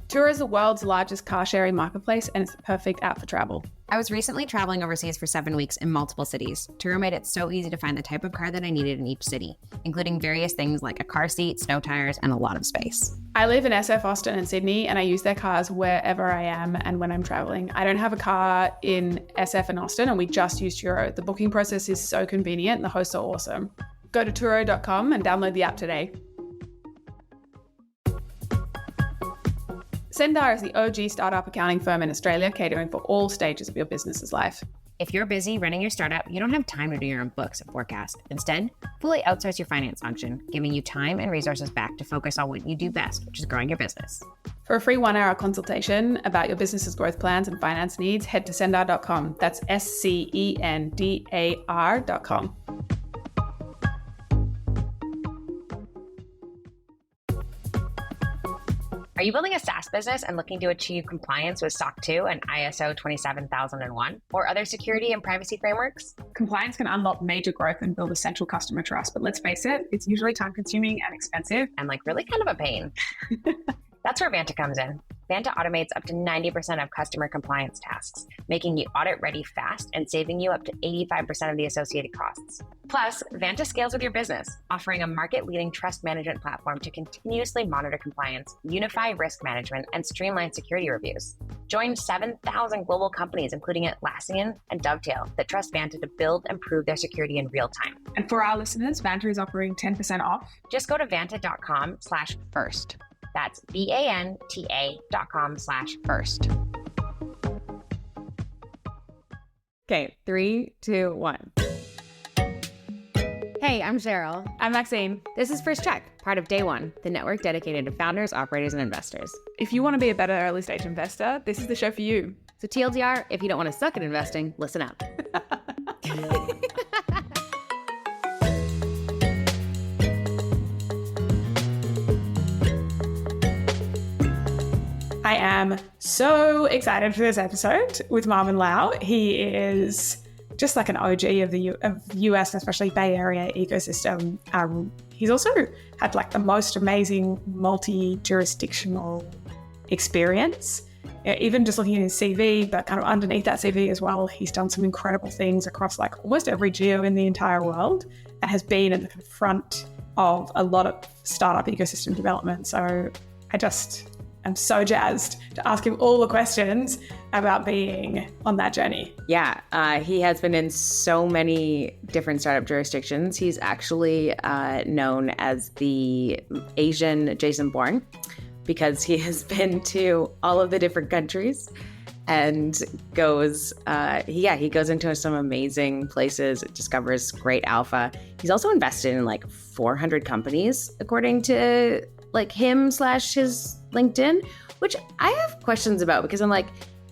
Turo is the world's largest car sharing marketplace, and it's the perfect app for travel. I was recently traveling overseas for 7 weeks in multiple cities. Turo made it so easy to find the type of car that I needed in each city, including various things like a car seat, snow tires, and a lot of space. I live in SF, Austin, and Sydney, and I use their cars wherever I am and when I'm traveling. I don't have a car in SF and Austin, and we just use Turo. The booking process is so convenient, and the hosts are awesome. Go to Turo.com and download the app today. Sendar is the OG startup accounting firm in Australia, catering for all stages of your business's life. If you're busy running your startup, you don't have time to do your own books and forecast. Instead, fully outsource your finance function, giving you time and resources back to focus on what you do best, which is growing your business. For a free 1-hour consultation about your business's growth plans and finance needs, head to sendar.com. That's SCENDAR.com. Are you building a SaaS business and looking to achieve compliance with SOC 2 and ISO 27001 or other security and privacy frameworks? Compliance can unlock major growth and build essential customer trust, but let's face it, it's usually time-consuming and expensive. And really kind of a pain. That's where Vanta comes in. Vanta automates up to 90% of customer compliance tasks, making you audit ready fast and saving you up to 85% of the associated costs. Plus, Vanta scales with your business, offering a market-leading trust management platform to continuously monitor compliance, unify risk management, and streamline security reviews. Join 7,000 global companies, including Atlassian and Dovetail, that trust Vanta to build and prove their security in real time. And for our listeners, Vanta is offering 10% off. Just go to vanta.com/first. That's VANTA.com/first. Okay, 3, 2, 1. Hey, I'm Cheryl. I'm Maxine. This is First Cheque, part of Day One, the network dedicated to founders, operators, and investors. If you want to be a better early stage investor, this is the show for you. So TLDR, if you don't want to suck at investing, listen up. I am so excited for this episode with Marvin Liao. He is just like an OG of the US and especially Bay Area ecosystem. He's also had the most amazing multi-jurisdictional experience. Even just looking at his CV, but kind of underneath that CV as well, he's done some incredible things across almost every geo in the entire world and has been at the front of a lot of startup ecosystem development. So I'm so jazzed to ask him all the questions about being on that journey. Yeah, he has been in so many different startup jurisdictions. He's actually known as the Asian Jason Bourne because he has been to all of the different countries and goes into some amazing places, discovers great alpha. He's also invested in 400 companies, according to him/his LinkedIn, which I have questions about because I'm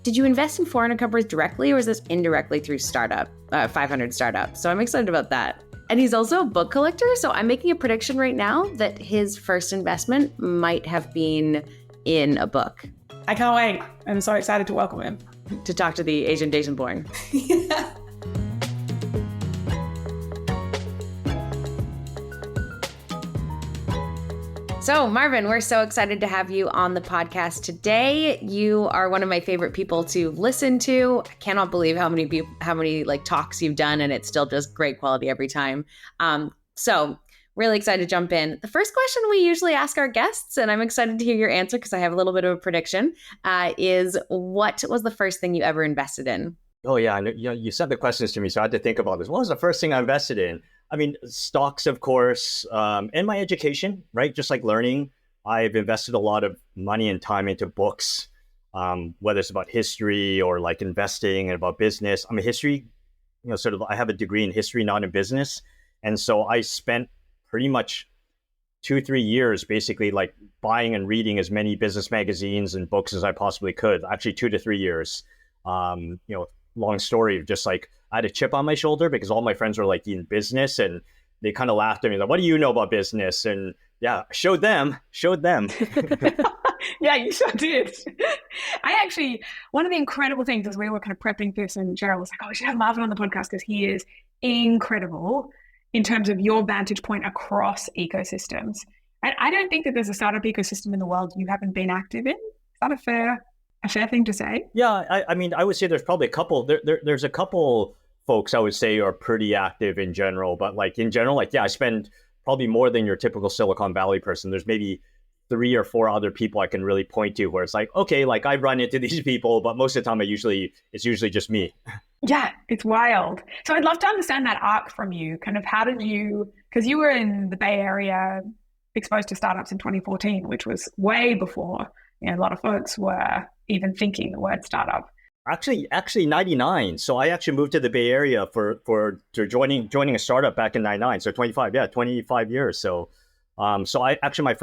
did you invest in 400 companies directly or is this indirectly through 500 startups? So I'm excited about that. And he's also a book collector. So I'm making a prediction right now that his first investment might have been in a book. I can't wait. I'm so excited to welcome him. To talk to the Asian Jason Bourne. Yeah. So, Marvin, we're so excited to have you on the podcast today. You are one of my favorite people to listen to. I cannot believe how many talks you've done, and it's still just great quality every time. So, really excited to jump in. The first question we usually ask our guests, and I'm excited to hear your answer because I have a little bit of a prediction, is what was the first thing you ever invested in? Oh, yeah. You sent the questions to me, so I had to think about this. What was the first thing I invested in? I mean, stocks, of course, and my education, right? Just learning. I've invested a lot of money and time into books, whether it's about history or investing and about business. I'm a history, I have a degree in history, not in business. And so I spent pretty much 2-3 years basically buying and reading as many business magazines and books as I possibly could. Actually, 2 to 3 years. Long story of just I had a chip on my shoulder because all my friends were in business and they kind of laughed at me what do you know about business? And yeah, showed them. Yeah, you sure did. One of the incredible things as we were kind of prepping this, and Cheryl was we should have Marvin on the podcast because he is incredible in terms of your vantage point across ecosystems. And I don't think that there's a startup ecosystem in the world you haven't been active in. that a fair thing to say? Yeah, I mean, I would say there's probably a couple. There's a couple folks I would say are pretty active in general, but like in general, like yeah, I spend probably more than your typical Silicon Valley person. There's maybe 3 or 4 other people I can really point to where it's like, okay, like I run into these people, but most of the time it's usually just me. Yeah, it's wild. So I'd love to understand that arc from you. Kind of how did you, because you were in the Bay Area exposed to startups in 2014, which was way before, a lot of folks were even thinking the word startup. Actually 99. So I actually moved to the Bay Area for joining a startup back in 99. So 25 years. So I actually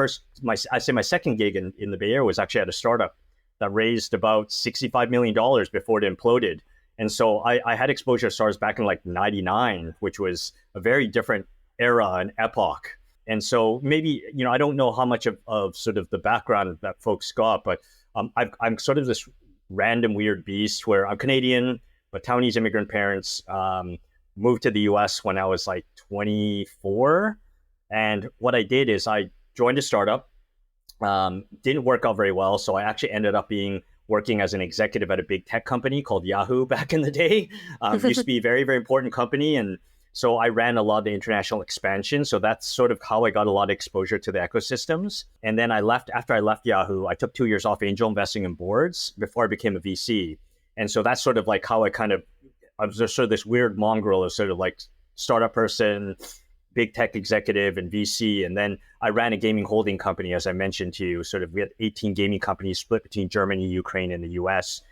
my second gig in the Bay Area was actually at a startup that raised about $65 million before it imploded. And so I had exposure to startups back in like 99, which was a very different era and epoch. And so maybe, I don't know how much of sort of the background that folks got, but I'm sort of this random weird beast where I'm Canadian, but Taiwanese immigrant parents, moved to the US when I was like 24. And what I did is I joined a startup, didn't work out very well. So I actually ended up working as an executive at a big tech company called Yahoo back in the day. Used to be a very, very important company. And so I ran a lot of the international expansion. So that's sort of how I got a lot of exposure to the ecosystems. And then after I left Yahoo, I took 2 years off angel investing in boards before I became a VC. And so that's sort of like how I was just sort of this weird mongrel of sort of like startup person, big tech executive and VC. And then I ran a gaming holding company, as I mentioned to you. We had 18 gaming companies split between Germany, Ukraine, and the US.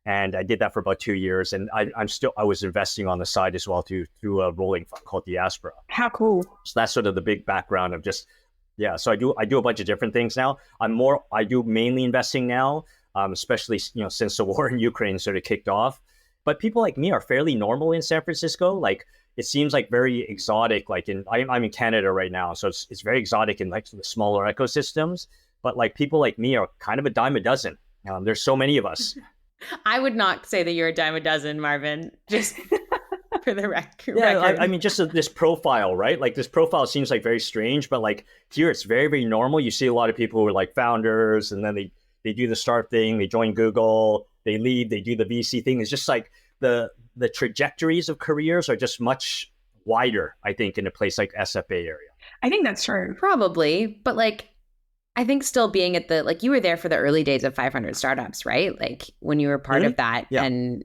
And I did that for about 2 years. And I was investing on the side as well through a rolling fund called Diaspora. How cool. So that's sort of the big background of just, yeah. So I do a bunch of different things now. I do mainly investing now, especially, since the war in Ukraine sort of kicked off. But people like me are fairly normal in San Francisco. Like it seems like very exotic, like I'm in Canada right now. So it's very exotic in like the smaller ecosystems, but like people like me are kind of a dime a dozen. There's so many of us. I would not say that you're a dime a dozen, Marvin, just for the record. Yeah, I mean, just this profile, right? Like this profile seems like very strange, but like here it's very, very normal. You see a lot of people who are like founders and then they do the startup thing, they join Google, they leave, they do the VC thing. It's just like the trajectories of careers are just much wider, I think, in a place like SF Bay Area. I think that's true. Probably, but like, I think still being at you were there for the early days of 500 startups, right? Like when you were part of that and,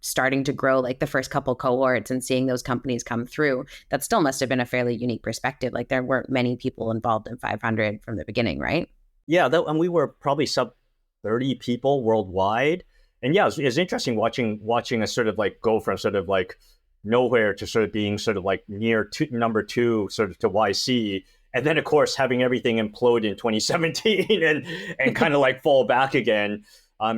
starting to grow like the first couple cohorts and seeing those companies come through, that still must have been a fairly unique perspective. Like there weren't many people involved in 500 from the beginning, right? Yeah, and we were probably sub 30 people worldwide. And yeah, it was interesting watching us sort of like go from sort of like nowhere to sort of being sort of like near number 2 sort of to YC. And then, of course, having everything implode in 2017 and kind of like fall back again.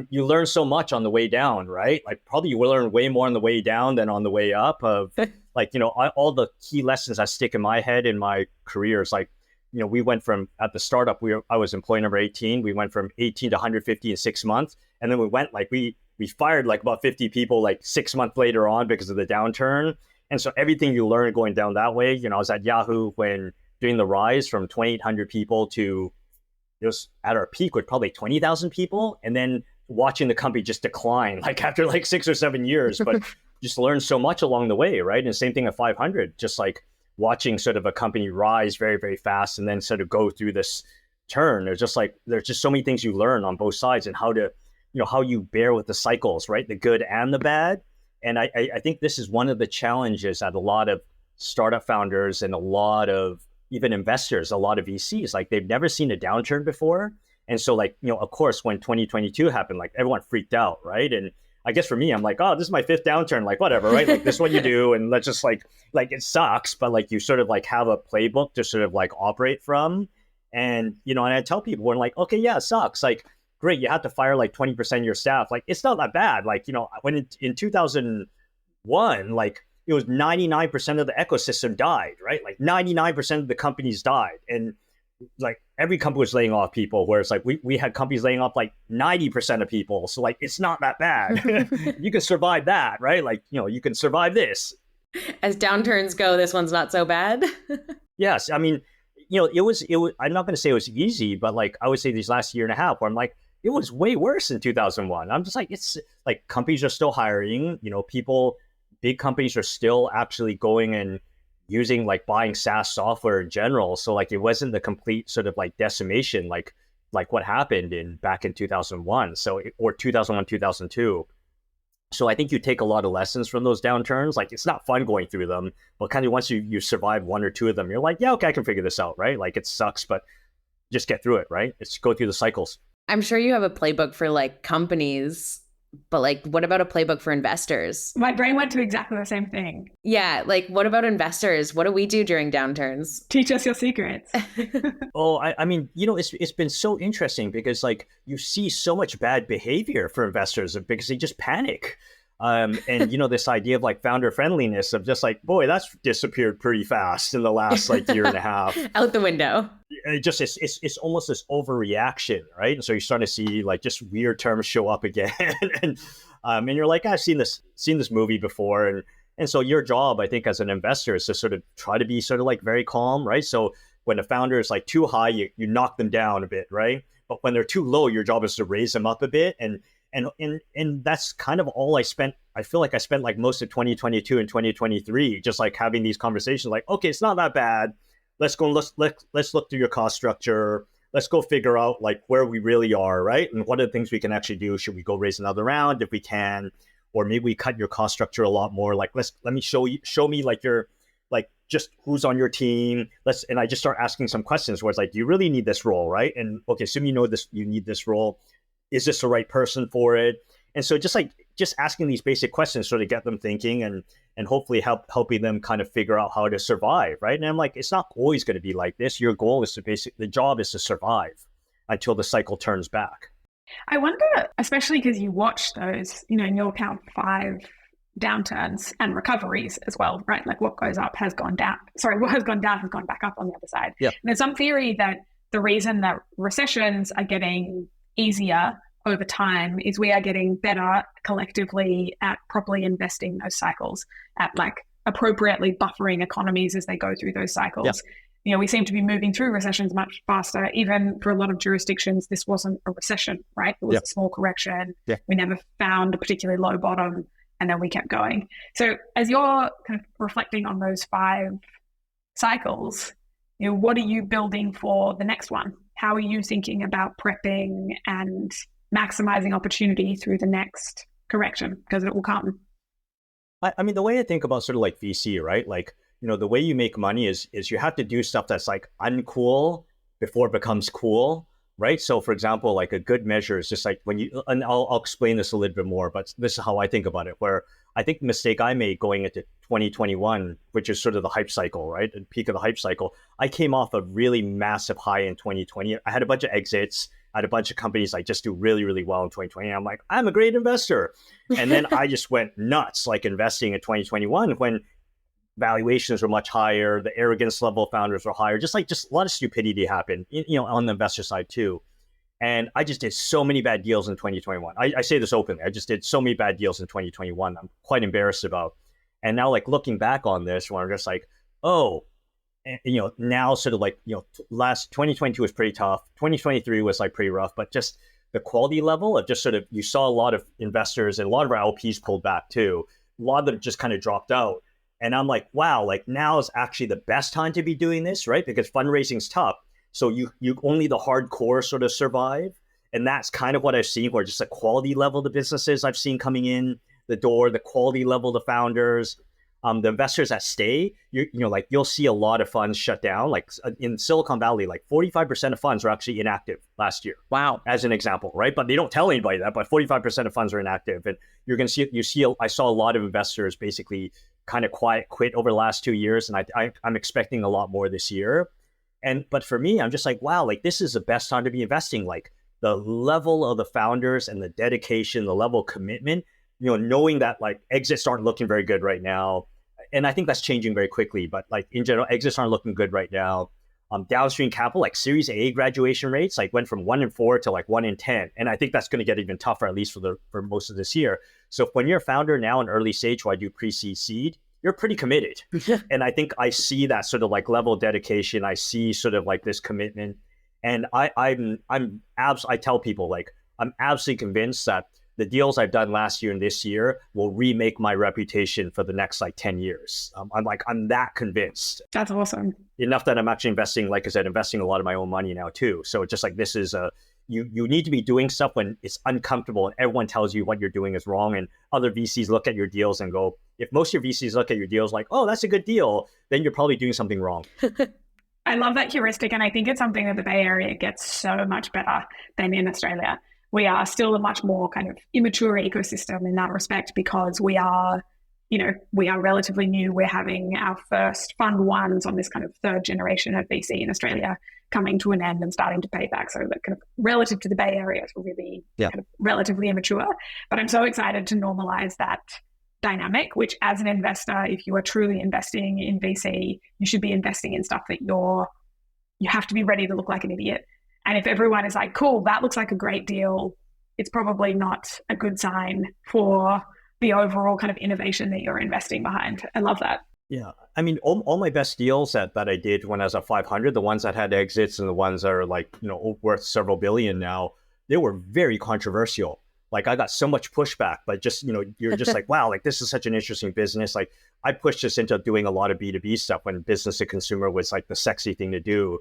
You learn so much on the way down, right? Like probably you will learn way more on the way down than on the way up of like, all the key lessons I stick in my head in my career is like, we went from at the startup, I was employee number 18. We went from 18 to 150 in 6 months. And then we went like, we fired like about 50 people like 6 months later on because of the downturn. And so everything you learn going down that way, I was at Yahoo when doing the rise from 2,800 people to it was at our peak with probably 20,000 people. And then watching the company just decline like after like 6 or 7 years, but just learned so much along the way, right? And same thing at 500, just like watching sort of a company rise very, very fast and then sort of go through this turn. There's just so many things you learn on both sides and how to, how you bear with the cycles, right? The good and the bad. And I think this is one of the challenges that a lot of startup founders and a lot of even investors, a lot of VCs, like they've never seen a downturn before. And so like, of course, when 2022 happened, like everyone freaked out, right? And I guess for me, I'm like, oh, this is my 5th downturn, like whatever, right? Like this is what you do. And let's just like it sucks, but like you sort of like have a playbook to sort of like operate from. And, and I tell people, we're like, okay, yeah, it sucks. Like, great, you have to fire like 20% of your staff. Like, it's not that bad. Like, when in 2001, like it was 99% of the ecosystem died, right? Like 99% of the companies died. And like every company was laying off people, whereas like we had companies laying off like 90% of people. So like, it's not that bad. You can survive that, right? Like, you can survive this. As downturns go, this one's not so bad. Yes. I mean, it was, I'm not going to say it was easy, but like I would say these last year and a half where I'm like, it was way worse in 2001. I'm just like, it's like companies are still hiring, big companies are still actually going and using like buying SaaS software in general. So like it wasn't the complete sort of like decimation, like what happened back in 2001. Or 2001, 2002. So I think you take a lot of lessons from those downturns. Like it's not fun going through them, but kind of once you survive one or two of them, you're like, yeah, okay, I can figure this out, right? Like it sucks, but just get through it, right? It's go through the cycles. I'm sure you have a playbook for like companies, but like what about a playbook for investors? My brain went to exactly the same thing. Yeah, like what about investors? What do we do during downturns? Teach us your secrets. Oh, I mean, it's been so interesting because like you see so much bad behavior for investors because they just panic. And this idea of like founder friendliness of just like, boy, that's disappeared pretty fast in the last like year and a half. Out the window. It's almost this overreaction, right? And so you're starting to see like just weird terms show up again, and you're like, I've seen this movie before, and so your job, I think, as an investor, is to sort of try to be sort of like very calm, right? So when a founder is like too high, you knock them down a bit, right? But when they're too low, your job is to raise them up a bit, and that's kind of all I spent. I feel like I spent like most of 2022 and 2023 just like having these conversations, like, okay, it's not that bad. Let's look through your cost structure. Let's go figure out like where we really are, right? And what are the things we can actually do? Should we go raise another round if we can, or maybe we cut your cost structure a lot more? Like let me show me like your like just who's on your team. And I just start asking some questions where it's like, do you really need this role, right? And okay, assume you need this role. Is this the right person for it? And so just asking these basic questions sort of get them thinking and hopefully helping them kind of figure out how to survive, right? And I'm like, it's not always going to be like this. Your goal is the job is to survive until the cycle turns back. I wonder, especially because you watch those, in your account 5 downturns and recoveries as well, right? Like what goes up has gone down. Sorry, what has gone down has gone back up on the other side. Yeah. And there's some theory that the reason that recessions are getting easier over time is we are getting better collectively at properly investing those cycles, at like appropriately buffering economies as they go through those cycles. Yeah. We seem to be moving through recessions much faster. Even for a lot of jurisdictions, this wasn't a recession, right? It was a small correction. Yeah. We never found a particularly low bottom, and then we kept going. So as you're kind of reflecting on those 5 cycles, what are you building for the next one? How are you thinking about prepping and maximizing opportunity through the next correction? Because it will come. I mean, the way I think about sort of like VC, right? Like, the way you make money is you have to do stuff that's like uncool before it becomes cool, right? So for example, like a good measure is just like and I'll explain this a little bit more, but this is how I think about it, where I think the mistake I made going into 2021, which is sort of the hype cycle, right? The peak of the hype cycle. I came off a really massive high in 2020. I had a bunch of exits. I had a bunch of companies like just do really, really well in 2020. I'm like, I'm a great investor. And then I just went nuts, like investing in 2021 when valuations were much higher. The arrogance level of founders were higher. Just a lot of stupidity happened, on the investor side too. And I just did so many bad deals in 2021. I say this openly. I just did so many bad deals in 2021. I'm quite embarrassed about. And now like looking back on this, when I'm just like, oh, now sort of like, last 2022 was pretty tough. 2023 was like pretty rough, but just the quality level of just sort of, you saw a lot of investors and a lot of our LPs pulled back too. A lot of them just kind of dropped out. And I'm like, wow, like now is actually the best time to be doing this, right? Because fundraising's tough. So you only the hardcore sort of survive. And that's kind of what I've seen, where just the quality level of the businesses I've seen coming in the door, the quality level of the founders, the investors that stay, like you'll see a lot of funds shut down. Like in Silicon Valley, like 45% of funds were actually inactive last year. Wow. As an example, right? But they don't tell anybody that, but 45% of funds are inactive. And you're going to see, I saw a lot of investors basically kind of quit over the last 2 years. And I'm expecting a lot more this year. But for me, I'm just like, wow, like this is the best time to be investing. Like the level of the founders and the dedication, the level of commitment, knowing that like exits aren't looking very good right now. And I think that's changing very quickly, but like in general, exits aren't looking good right now. Downstream capital, like Series A graduation rates, like went from 1 in 4 to like 1 in 10. And I think that's going to get even tougher, at least for most of this year. So when you're a founder now in early stage, who I do pre-seed seed, you're pretty committed. And I think I see that sort of like level of dedication. I see sort of like this commitment. And I tell people like, I'm absolutely convinced that the deals I've done last year and this year will remake my reputation for the next like 10 years. I'm that convinced. That's awesome. Enough that I'm actually investing, like I said, investing a lot of my own money now too. So it's just like, this is you need to be doing stuff when it's uncomfortable and everyone tells you what you're doing is wrong. And other VCs look at your deals and go, if most of your VCs look at your deals like, oh, that's a good deal, then you're probably doing something wrong. I love that heuristic. And I think it's something that the Bay Area gets so much better than in Australia. We are still a much more kind of immature ecosystem in that respect because we are relatively new. We're having our first fund ones on this kind of third generation of VC in Australia coming to an end and starting to pay back. So that kind of relative to the Bay Area is really kind of relatively immature. But I'm so excited to normalize that dynamic, which as an investor, if you are truly investing in VC, you should be investing in stuff that you have to be ready to look like an idiot. And if everyone is like, cool, that looks like a great deal, it's probably not a good sign for the overall kind of innovation that you're investing behind. I love that. Yeah. I mean, all my best deals that I did when I was at 500, the ones that had exits and the ones that are like, worth several billion now, they were very controversial. Like I got so much pushback, but just, you're just like, wow, like this is such an interesting business. Like I pushed this into doing a lot of B2B stuff when business to consumer was like the sexy thing to do.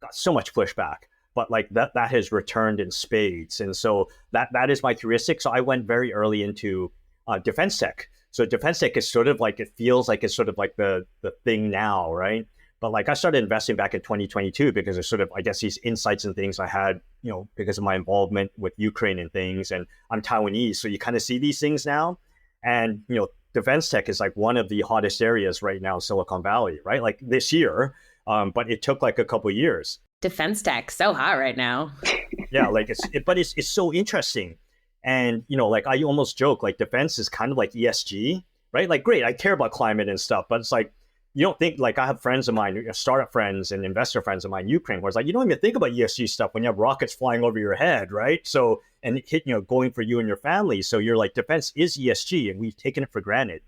Got so much pushback. But like that has returned in spades. And so that is my heuristic. So I went very early into defense tech. So defense tech is sort of like, it feels like it's sort of like the thing now, right? But like I started investing back in 2022 because of sort of, I guess, these insights and things I had, because of my involvement with Ukraine and things. And I'm Taiwanese. So you kind of see these things now. And, defense tech is like one of the hottest areas right now in Silicon Valley, right? Like this year, but it took like a couple of years. Defense tech, so hot right now. Yeah, like it's so interesting. And, like I almost joke, like defense is kind of like ESG, right? Like, great, I care about climate and stuff, but it's like, you don't think, like I have friends of mine, startup friends and investor friends of mine, Ukraine, where it's like, you don't even think about ESG stuff when you have rockets flying over your head, right? So, and it going for you and your family. So you're like, defense is ESG and we've taken it for granted.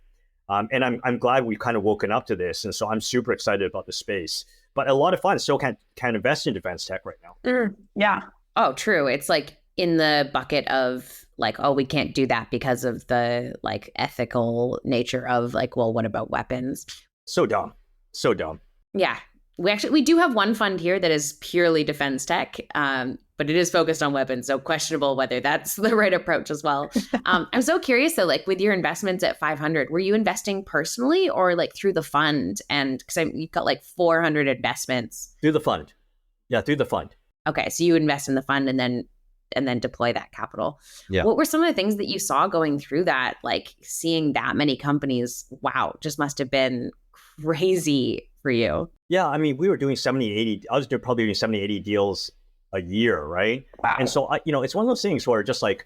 And I'm glad we've kind of woken up to this. And so I'm super excited about the space. But a lot of fun. Still can't invest in defense tech right now. Yeah. Oh, true. It's like in the bucket of like, oh, we can't do that because of the like ethical nature of like, well, what about weapons? So dumb. Yeah. We do have one fund here that is purely defense tech, but it is focused on weapons. So questionable whether that's the right approach as well. I'm so curious though, like with your investments at 500, were you investing personally or like through the fund? And because you've got like 400 investments. Through the fund. Yeah, through the fund. Okay. So you invest in the fund and then deploy that capital. Yeah. What were some of the things that you saw going through that, like seeing that many companies? Wow, just must have been crazy for you. Yeah, I mean, we were doing 70, 80, I was probably doing 70, 80 deals a year, right? Wow. And so, it's one of those things where just like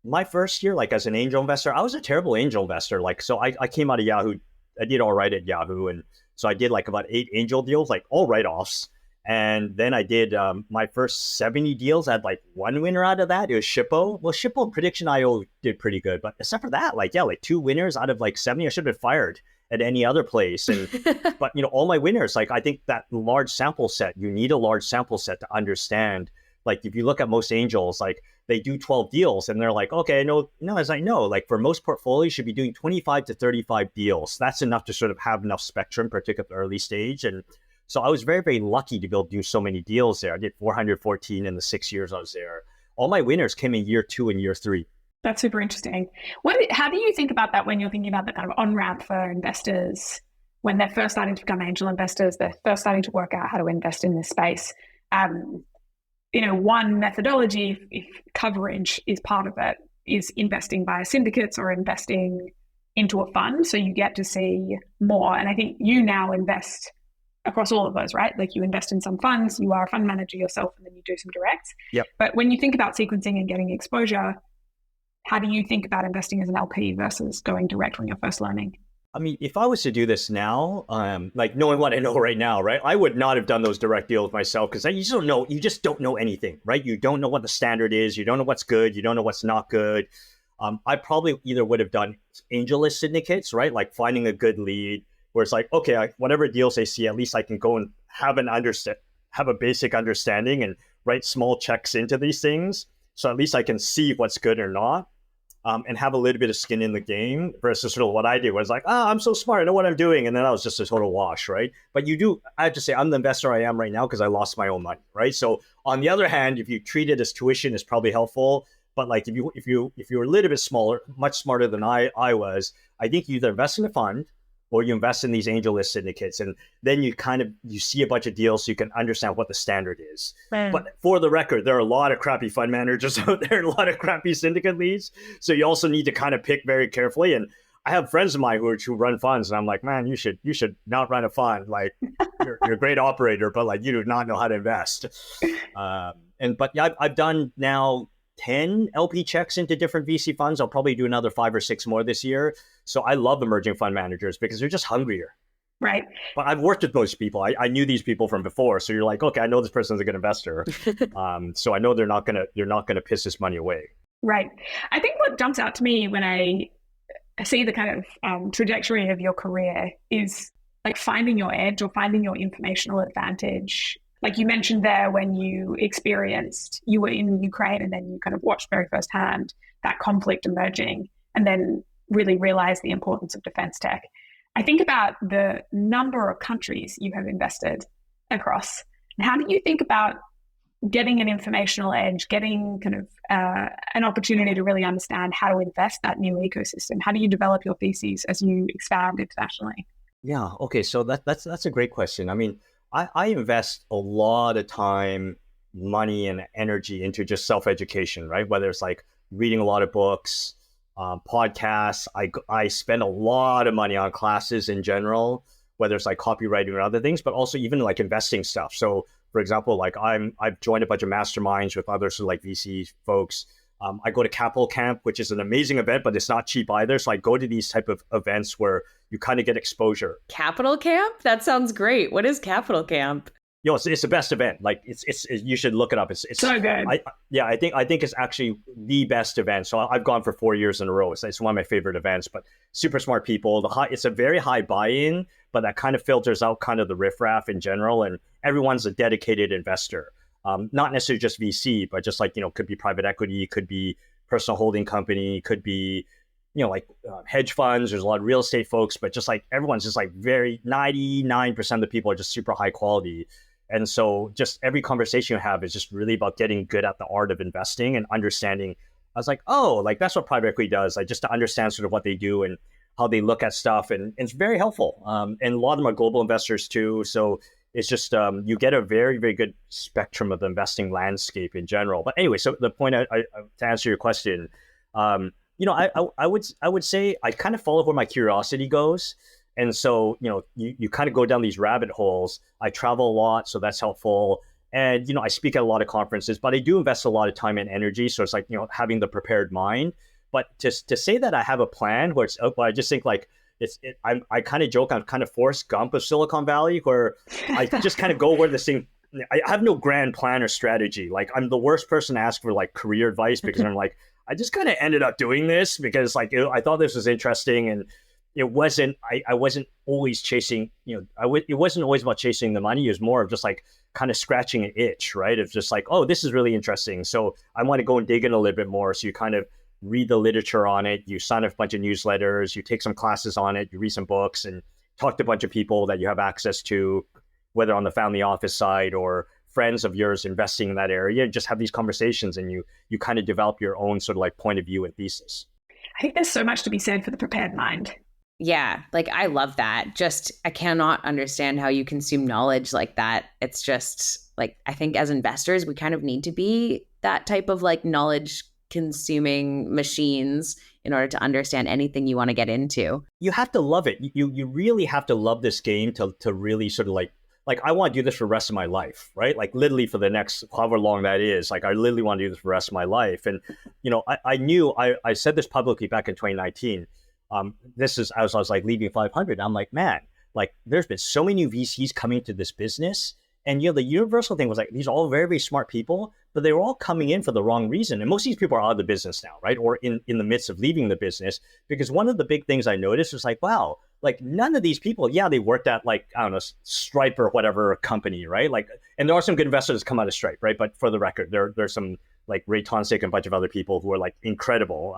my first year, like as an angel investor, I was a terrible angel investor. Like, so I came out of Yahoo, I did all right at Yahoo. And so I did like about 8 angel deals, like all write-offs. And then I did my first 70 deals. I had like one winner out of that. It was Shippo. Well, Shippo and Prediction.io did pretty good. But except for that, like 2 winners out of like 70, I should have been fired at any other place. And but all my winners, like I think that large sample set, you need a large sample set to understand. Like if you look at most angels, like they do 12 deals and they're like, okay, no, as I know, like for most portfolios, you should be doing 25 to 35 deals. That's enough to sort of have enough spectrum, particularly early stage. And so I was very, very lucky to be able to do so many deals there. I did 414 in the 6 years I was there. All my winners came in year 2 and year 3. That's super interesting. How do you think about that when you're thinking about the kind of on-ramp for investors when they're first starting to become angel investors, they're first starting to work out how to invest in this space? One methodology, if coverage is part of it, is investing via syndicates or investing into a fund. So you get to see more. And I think you now invest across all of those, right? Like you invest in some funds, you are a fund manager yourself, and then you do some directs. Yep. But when you think about sequencing and getting exposure, how do you think about investing as an LP versus going direct when you're first learning? I mean, if I was to do this now, like knowing what I know right now, right, I would not have done those direct deals myself because you just don't know anything, right? You don't know what the standard is. You don't know what's good. You don't know what's not good. I probably either would have done AngelList syndicates, right? Like finding a good lead where it's like, okay, whatever deals I see, at least I can go and have a basic understanding and write small checks into these things. So at least I can see what's good or not. And have a little bit of skin in the game versus sort of what I did was like, I'm so smart, I know what I'm doing. And then I was just a total wash, right? But I have to say, I'm the investor I am right now because I lost my own money, right? So on the other hand, if you treat it as tuition, it's probably helpful. But like if you were a little bit smaller, much smarter than I was, I think you either invest in a fund or you invest in these angel list syndicates, and then you see a bunch of deals so you can understand what the standard is. Man. But for the record, there are a lot of crappy fund managers out there, a lot of crappy syndicate leads. So you also need to kind of pick very carefully. And I have friends of mine who run funds, and I'm like, man, you should not run a fund. Like you're a great operator, but like you do not know how to invest. But yeah, I've done now 10 LP checks into different VC funds. I'll probably do another 5 or 6 more this year. So I love emerging fund managers because they're just hungrier. Right. But I've worked with those people. I knew these people from before. So you're like, okay, I know this person's a good investor. So I know they're not gonna piss this money away. Right. I think what jumps out to me when I see the kind of trajectory of your career is like finding your edge or finding your informational advantage. Like you mentioned there, when you were in Ukraine and then you kind of watched very firsthand that conflict emerging and then really realized the importance of defense tech. I think about the number of countries you have invested across. And how do you think about getting an informational edge, getting kind of an opportunity to really understand how to invest that new ecosystem? How do you develop your theses as you expand internationally? Yeah. Okay. So that's a great question. I mean, I invest a lot of time, money, and energy into just self-education, right? Whether it's like reading a lot of books, podcasts. I spend a lot of money on classes in general, whether it's like copywriting or other things, but also even like investing stuff. So for example, like I've joined a bunch of masterminds with other sort of like VC folks. I go to Capital Camp, which is an amazing event, but it's not cheap either. So I go to these type of events where you kind of get exposure. Capital Camp? That sounds great. What is Capital Camp? It's the best event. Like it's you should look it up. It's so good. I think it's actually the best event. So I've gone for 4 years in a row. It's one of my favorite events. But super smart people. It's a very high buy-in, but that kind of filters out kind of the riffraff in general. And everyone's a dedicated investor. Not necessarily just VC, but just like, could be private equity, could be personal holding company, could be, hedge funds. There's a lot of real estate folks, but just like everyone's just like 99% of the people are just super high quality. And so just every conversation you have is just really about getting good at the art of investing and understanding. I was like, oh, like that's what private equity does. Like just to understand sort of what they do and how they look at stuff. And it's very helpful. And a lot of them are global investors too. So it's just you get a very, very good spectrum of the investing landscape in general. But anyway, so the point to answer your question, I would say I kind of follow where my curiosity goes. And so, you kind of go down these rabbit holes. I travel a lot, so that's helpful. And, I speak at a lot of conferences, but I do invest a lot of time and energy. So it's like, having the prepared mind. But to say that I have a plan where I just think like, I kind of joke, I'm kind of Forrest Gump of Silicon Valley, where I just kind of go where this thing, I have no grand plan or strategy. Like I'm the worst person to ask for like career advice because I'm like, I just kind of ended up doing this because like, I thought this was interesting and I wasn't always chasing, it wasn't always about chasing the money. It was more of just like kind of scratching an itch, right? It's just like, oh, this is really interesting. So I want to go and dig in a little bit more. So you kind of read the literature on it, you sign up a bunch of newsletters, you take some classes on it, you read some books and talk to a bunch of people that you have access to, whether on the family office side or friends of yours investing in that area, just have these conversations and you kind of develop your own sort of like point of view and thesis. I think there's so much to be said for the prepared mind. Yeah, like I love that. Just I cannot understand how you consume knowledge like that. It's just like I think as investors, we kind of need to be that type of like knowledge consuming machines in order to understand anything you want to get into. You have to love it. You really have to love this game to really sort of like I want to do this for the rest of my life, right? Like literally for the next however long that is. Like I literally want to do this for the rest of my life. And I knew I said this publicly back in 2019. This is as I was like leaving 500. I'm like, man, like there's been so many new VCs coming to this business. And the universal thing was like, these are all very, very smart people, but they were all coming in for the wrong reason. And most of these people are out of the business now, right? Or in the midst of leaving the business. Because one of the big things I noticed was like, wow, like none of these people, they worked at like, I don't know, Stripe or whatever company, right? Like, and there are some good investors that come out of Stripe, right? But for the record, there's some like Ray Tonsick and a bunch of other people who are like incredible.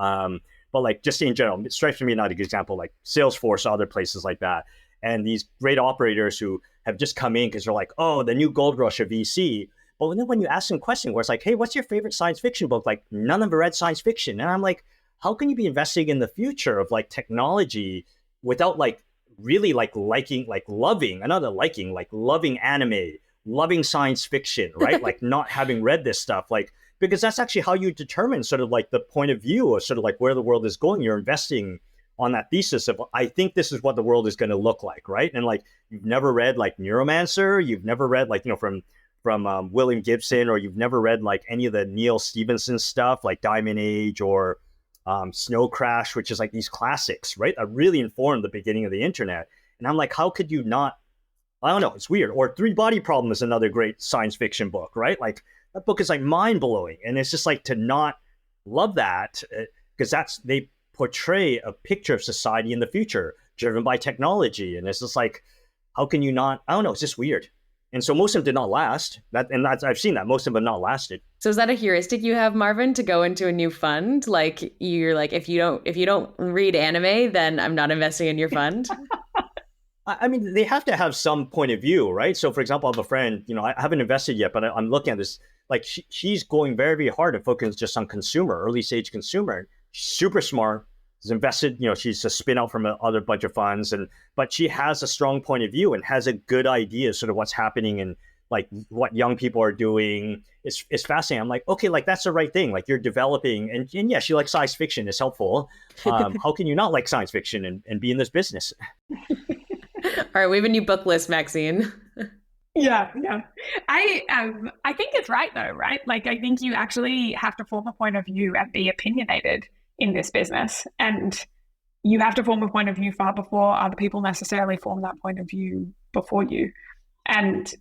But like just in general, Stripe's for me not a good example, like Salesforce, other places like that. And these great operators who have just come in because they're like, oh, the new gold rush of VC. But then when you ask them a question where it's like, hey, what's your favorite science fiction book? Like none of them read science fiction. And I'm like, how can you be investing in the future of like technology without like really like liking, like loving, another liking, like loving anime, loving science fiction, right? Like not having read this stuff, like, because that's actually how you determine sort of like the point of view of sort of like where the world is going. You're investing on that thesis of, I think this is what the world is going to look like, right? And like, you've never read like Neuromancer, you've never read like, from William Gibson, or you've never read like any of the Neil Stephenson stuff, like Diamond Age or Snow Crash, which is like these classics, right? That really informed the beginning of the internet. And I'm like, how could you not? I don't know, it's weird. Or Three Body Problem is another great science fiction book, right? Like that book is like mind blowing. And it's just like to not love that, because they portray a picture of society in the future driven by technology. And it's just like, how can you not? I don't know, it's just weird. And so most of them did not last. I've seen that most of them have not lasted. So is that a heuristic you have, Marvin, to go into a new fund? Like you're like, if you don't read anime, then I'm not investing in your fund. I mean, they have to have some point of view, right? So, for example, I have a friend, I haven't invested yet, but I'm looking at this. Like, she's going very, very hard to focus just on consumer, early stage consumer. She's super smart. She's invested, she's a spin out from other bunch of funds, but she has a strong point of view and has a good idea sort of what's happening and like what young people are doing. It's fascinating. I'm like, okay, like that's the right thing. Like you're developing, and yeah, she likes science fiction. It's helpful. How can you not like science fiction and be in this business? All right, we have a new book list, Maxine. Yeah. I think it's right though, right? Like I think you actually have to form a point of view and be opinionated in this business, and you have to form a point of view far before other people necessarily form that point of view before you. And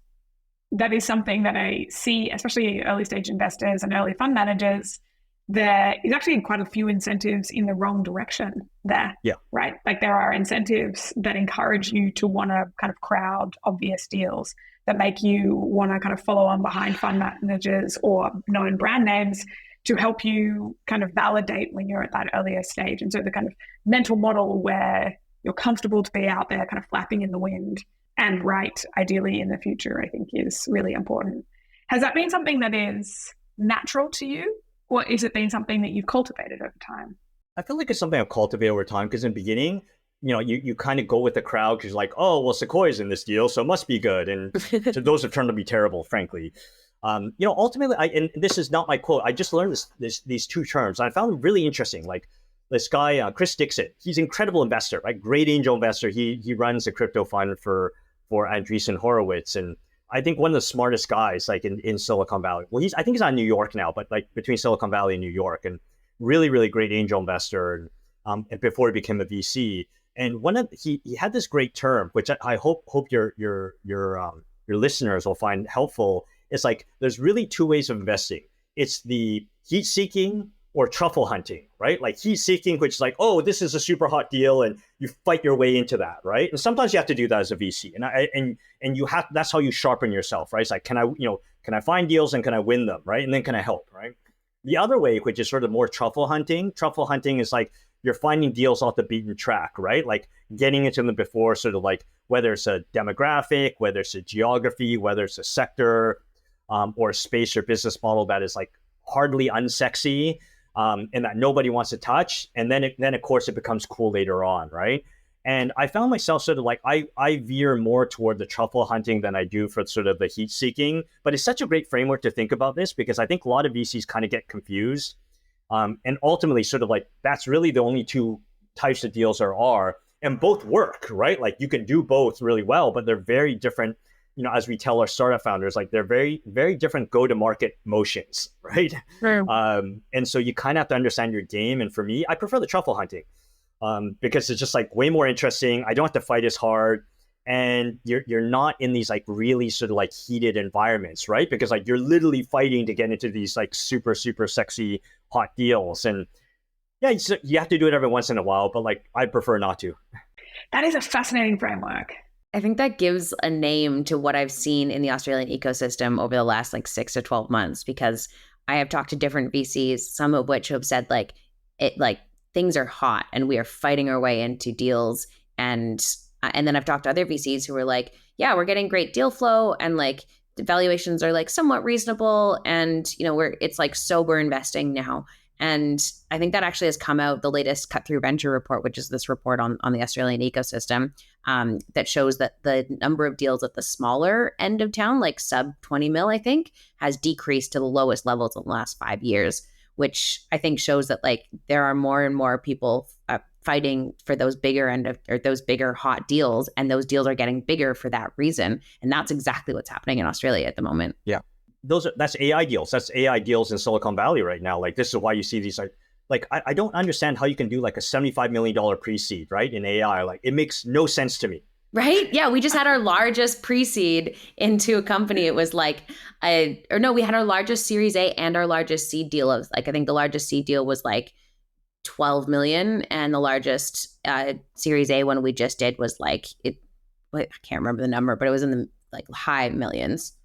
that is something that I see, especially early stage investors and early fund managers. There is actually quite a few incentives in the wrong direction there. Yeah. Right. Like there are incentives that encourage you to want to kind of crowd obvious deals, that make you want to kind of follow on behind fund managers or known brand names to help you kind of validate when you're at that earlier stage. And so the kind of mental model where you're comfortable to be out there kind of flapping in the wind and right, ideally in the future, I think is really important. Has that been something that is natural to you? Or is it been something that you've cultivated over time? I feel like it's something I've cultivated over time, because in the beginning, you kind of go with the crowd because you're like, oh, well, Sequoia's in this deal, so it must be good. And so those have turned to be terrible, frankly. Ultimately, and this is not my quote, I just learned these two terms. I found them really interesting. Like this guy, Chris Dixit, he's an incredible investor, right? Great angel investor. He runs a crypto fund for Andreessen Horowitz. And I think one of the smartest guys like in Silicon Valley. Well, I think he's on New York now, but like between Silicon Valley and New York, and really, really great angel investor. And before he became a VC, and he had this great term, which I hope your listeners will find helpful. It's like there's really two ways of investing. It's the heat seeking or truffle hunting, right? Like heat seeking, which is like, oh, this is a super hot deal, and you fight your way into that, right? And sometimes you have to do that as a VC, and you have, that's how you sharpen yourself, right? It's like, can I find deals and can I win them, right? And then can I help, right? The other way, which is sort of more truffle hunting is like you're finding deals off the beaten track, right? Like getting into them before, sort of like whether it's a demographic, whether it's a geography, whether it's a sector, or a space or business model that is like hardly unsexy, and that nobody wants to touch. And then of course it becomes cool later on, right? And I found myself sort of like, I veer more toward the truffle hunting than I do for sort of the heat seeking. But it's such a great framework to think about this, because I think a lot of VCs kind of get confused. And ultimately sort of like, that's really the only two types of deals there are, and both work, right? Like you can do both really well, but they're very different. As we tell our startup founders, like they're very, very different go-to-market motions, right? And so you kind of have to understand your game. And for me, I prefer the truffle hunting because it's just like way more interesting. I don't have to fight as hard, and you're not in these like really sort of like heated environments, right? Because like you're literally fighting to get into these like super, super sexy hot deals. And yeah, you have to do it every once in a while, but like I prefer not to. That is a fascinating framework. I think that gives a name to what I've seen in the Australian ecosystem over the last like 6 to 12 months, because I have talked to different VCs, some of which have said like things are hot and we are fighting our way into deals. And then I've talked to other VCs who were like, yeah, we're getting great deal flow and like the valuations are like somewhat reasonable. And, it's like sober investing now. And I think that actually has come out, the latest Cut Through Venture report, which is this report on the Australian ecosystem, that shows that the number of deals at the smaller end of town, like sub 20 mil, I think, has decreased to the lowest levels in the last 5 years, which I think shows that like there are more and more people fighting for those bigger those bigger hot deals, and those deals are getting bigger for that reason. And that's exactly what's happening in Australia at the moment. Yeah. That's AI deals. That's AI deals in Silicon Valley right now. Like, this is why you see these, I don't understand how you can do like a $75 million pre-seed, right? In AI, like it makes no sense to me. Right? Yeah. We just had our largest pre-seed into a company. It was like, we had our largest Series A and our largest seed deal of like, I think the largest seed deal was like 12 million. And the largest Series A one we just did was like, I can't remember the number, but it was in the like high millions.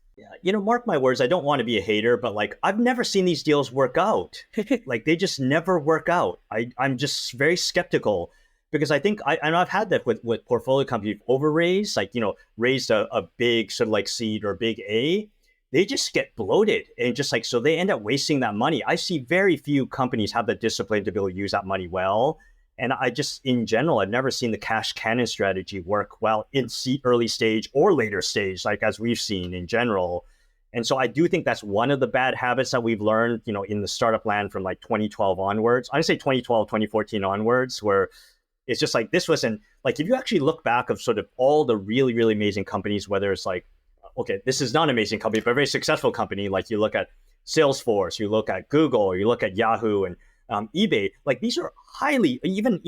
Yeah, mark my words, I don't want to be a hater, but like I've never seen these deals work out. Like they just never work out. I'm just very skeptical because I think I've had that with portfolio companies overraised, like, raised a big sort of like seed or big A. They just get bloated and just like, so they end up wasting that money. I see very few companies have the discipline to be able to use that money well. And I just, in general, I've never seen the cash cannon strategy work well in early stage or later stage, like as we've seen in general. And so I do think that's one of the bad habits that we've learned, in the startup land from like 2012 onwards. I say 2012, 2014 onwards, where it's just like, this wasn't like, if you actually look back of sort of all the really, really amazing companies, whether it's like, okay, this is not an amazing company, but a very successful company. Like you look at Salesforce, you look at Google, or you look at Yahoo and eBay, like these are highly, even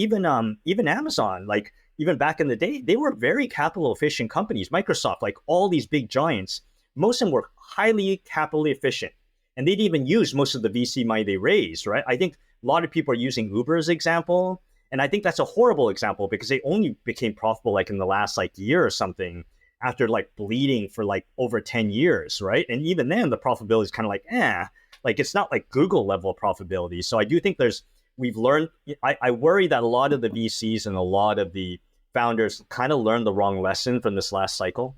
Amazon, like even back in the day, they were very capital efficient companies. Microsoft, like all these big giants, most of them were highly capital efficient, and they'd even use most of the VC money they raised, right? I think a lot of people are using Uber as an example, and I think that's a horrible example because they only became profitable like in the last like year or something after like bleeding for like over 10 years, right? And even then, the profitability is kind of like, like it's not like Google level of profitability. So I do think we've learned, I worry that a lot of the VCs and a lot of the founders kind of learned the wrong lesson from this last cycle.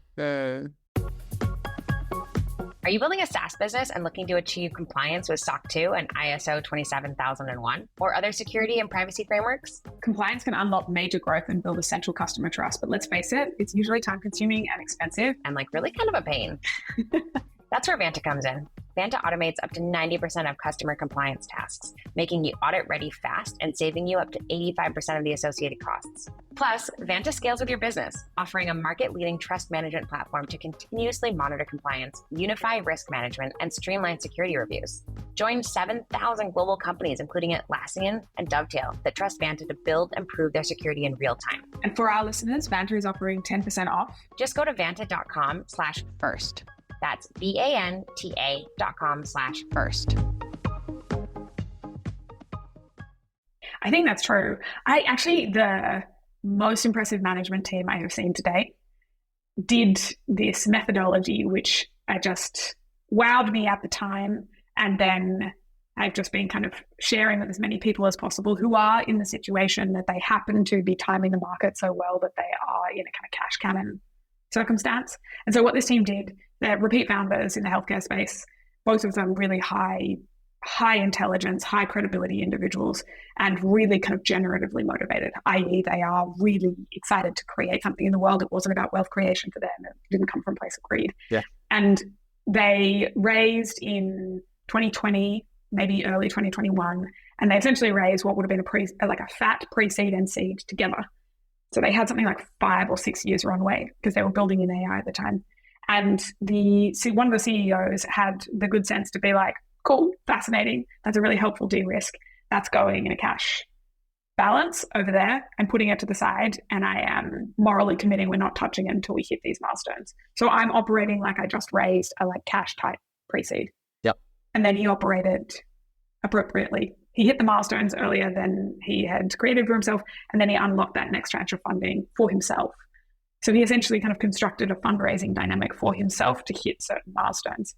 Are you building a SaaS business and looking to achieve compliance with SOC 2 and ISO 27001 or other security and privacy frameworks? Compliance can unlock major growth and build essential customer trust, but let's face it, it's usually time consuming and expensive. And like really kind of a pain. That's where Vanta comes in. Vanta automates up to 90% of customer compliance tasks, making you audit ready fast and saving you up to 85% of the associated costs. Plus, Vanta scales with your business, offering a market-leading trust management platform to continuously monitor compliance, unify risk management, and streamline security reviews. Join 7,000 global companies, including Atlassian and Dovetail, that trust Vanta to build and prove their security in real time. And for our listeners, Vanta is offering 10% off. Just go to vanta.com/first. That's VANTA.com/first. I think that's true. The most impressive management team I have seen to date did this methodology, which I just wowed me at the time. And then I've just been kind of sharing with as many people as possible who are in the situation that they happen to be timing the market so well that they are in a kind of cash cannon circumstance. And so what this team did, they're repeat founders in the healthcare space, both of them really high intelligence, high credibility individuals, and really kind of generatively motivated, i.e. they are really excited to create something in the world. It wasn't about wealth creation for them. It didn't come from a place of greed. Yeah. And they raised in 2020, maybe early 2021, and they essentially raised what would have been a fat pre-seed and seed together. So they had something like 5 or 6 years runway because they were building in AI at the time. And one of the CEOs had the good sense to be like, cool, fascinating. That's a really helpful de-risk. That's going in a cash balance over there and putting it to the side. And I am morally committing we're not touching it until we hit these milestones. So I'm operating like I just raised a cash type pre-seed. Yep. And then he operated appropriately. He hit the milestones earlier than he had created for himself. And then he unlocked that next tranche of funding for himself. So he essentially kind of constructed a fundraising dynamic for himself to hit certain milestones.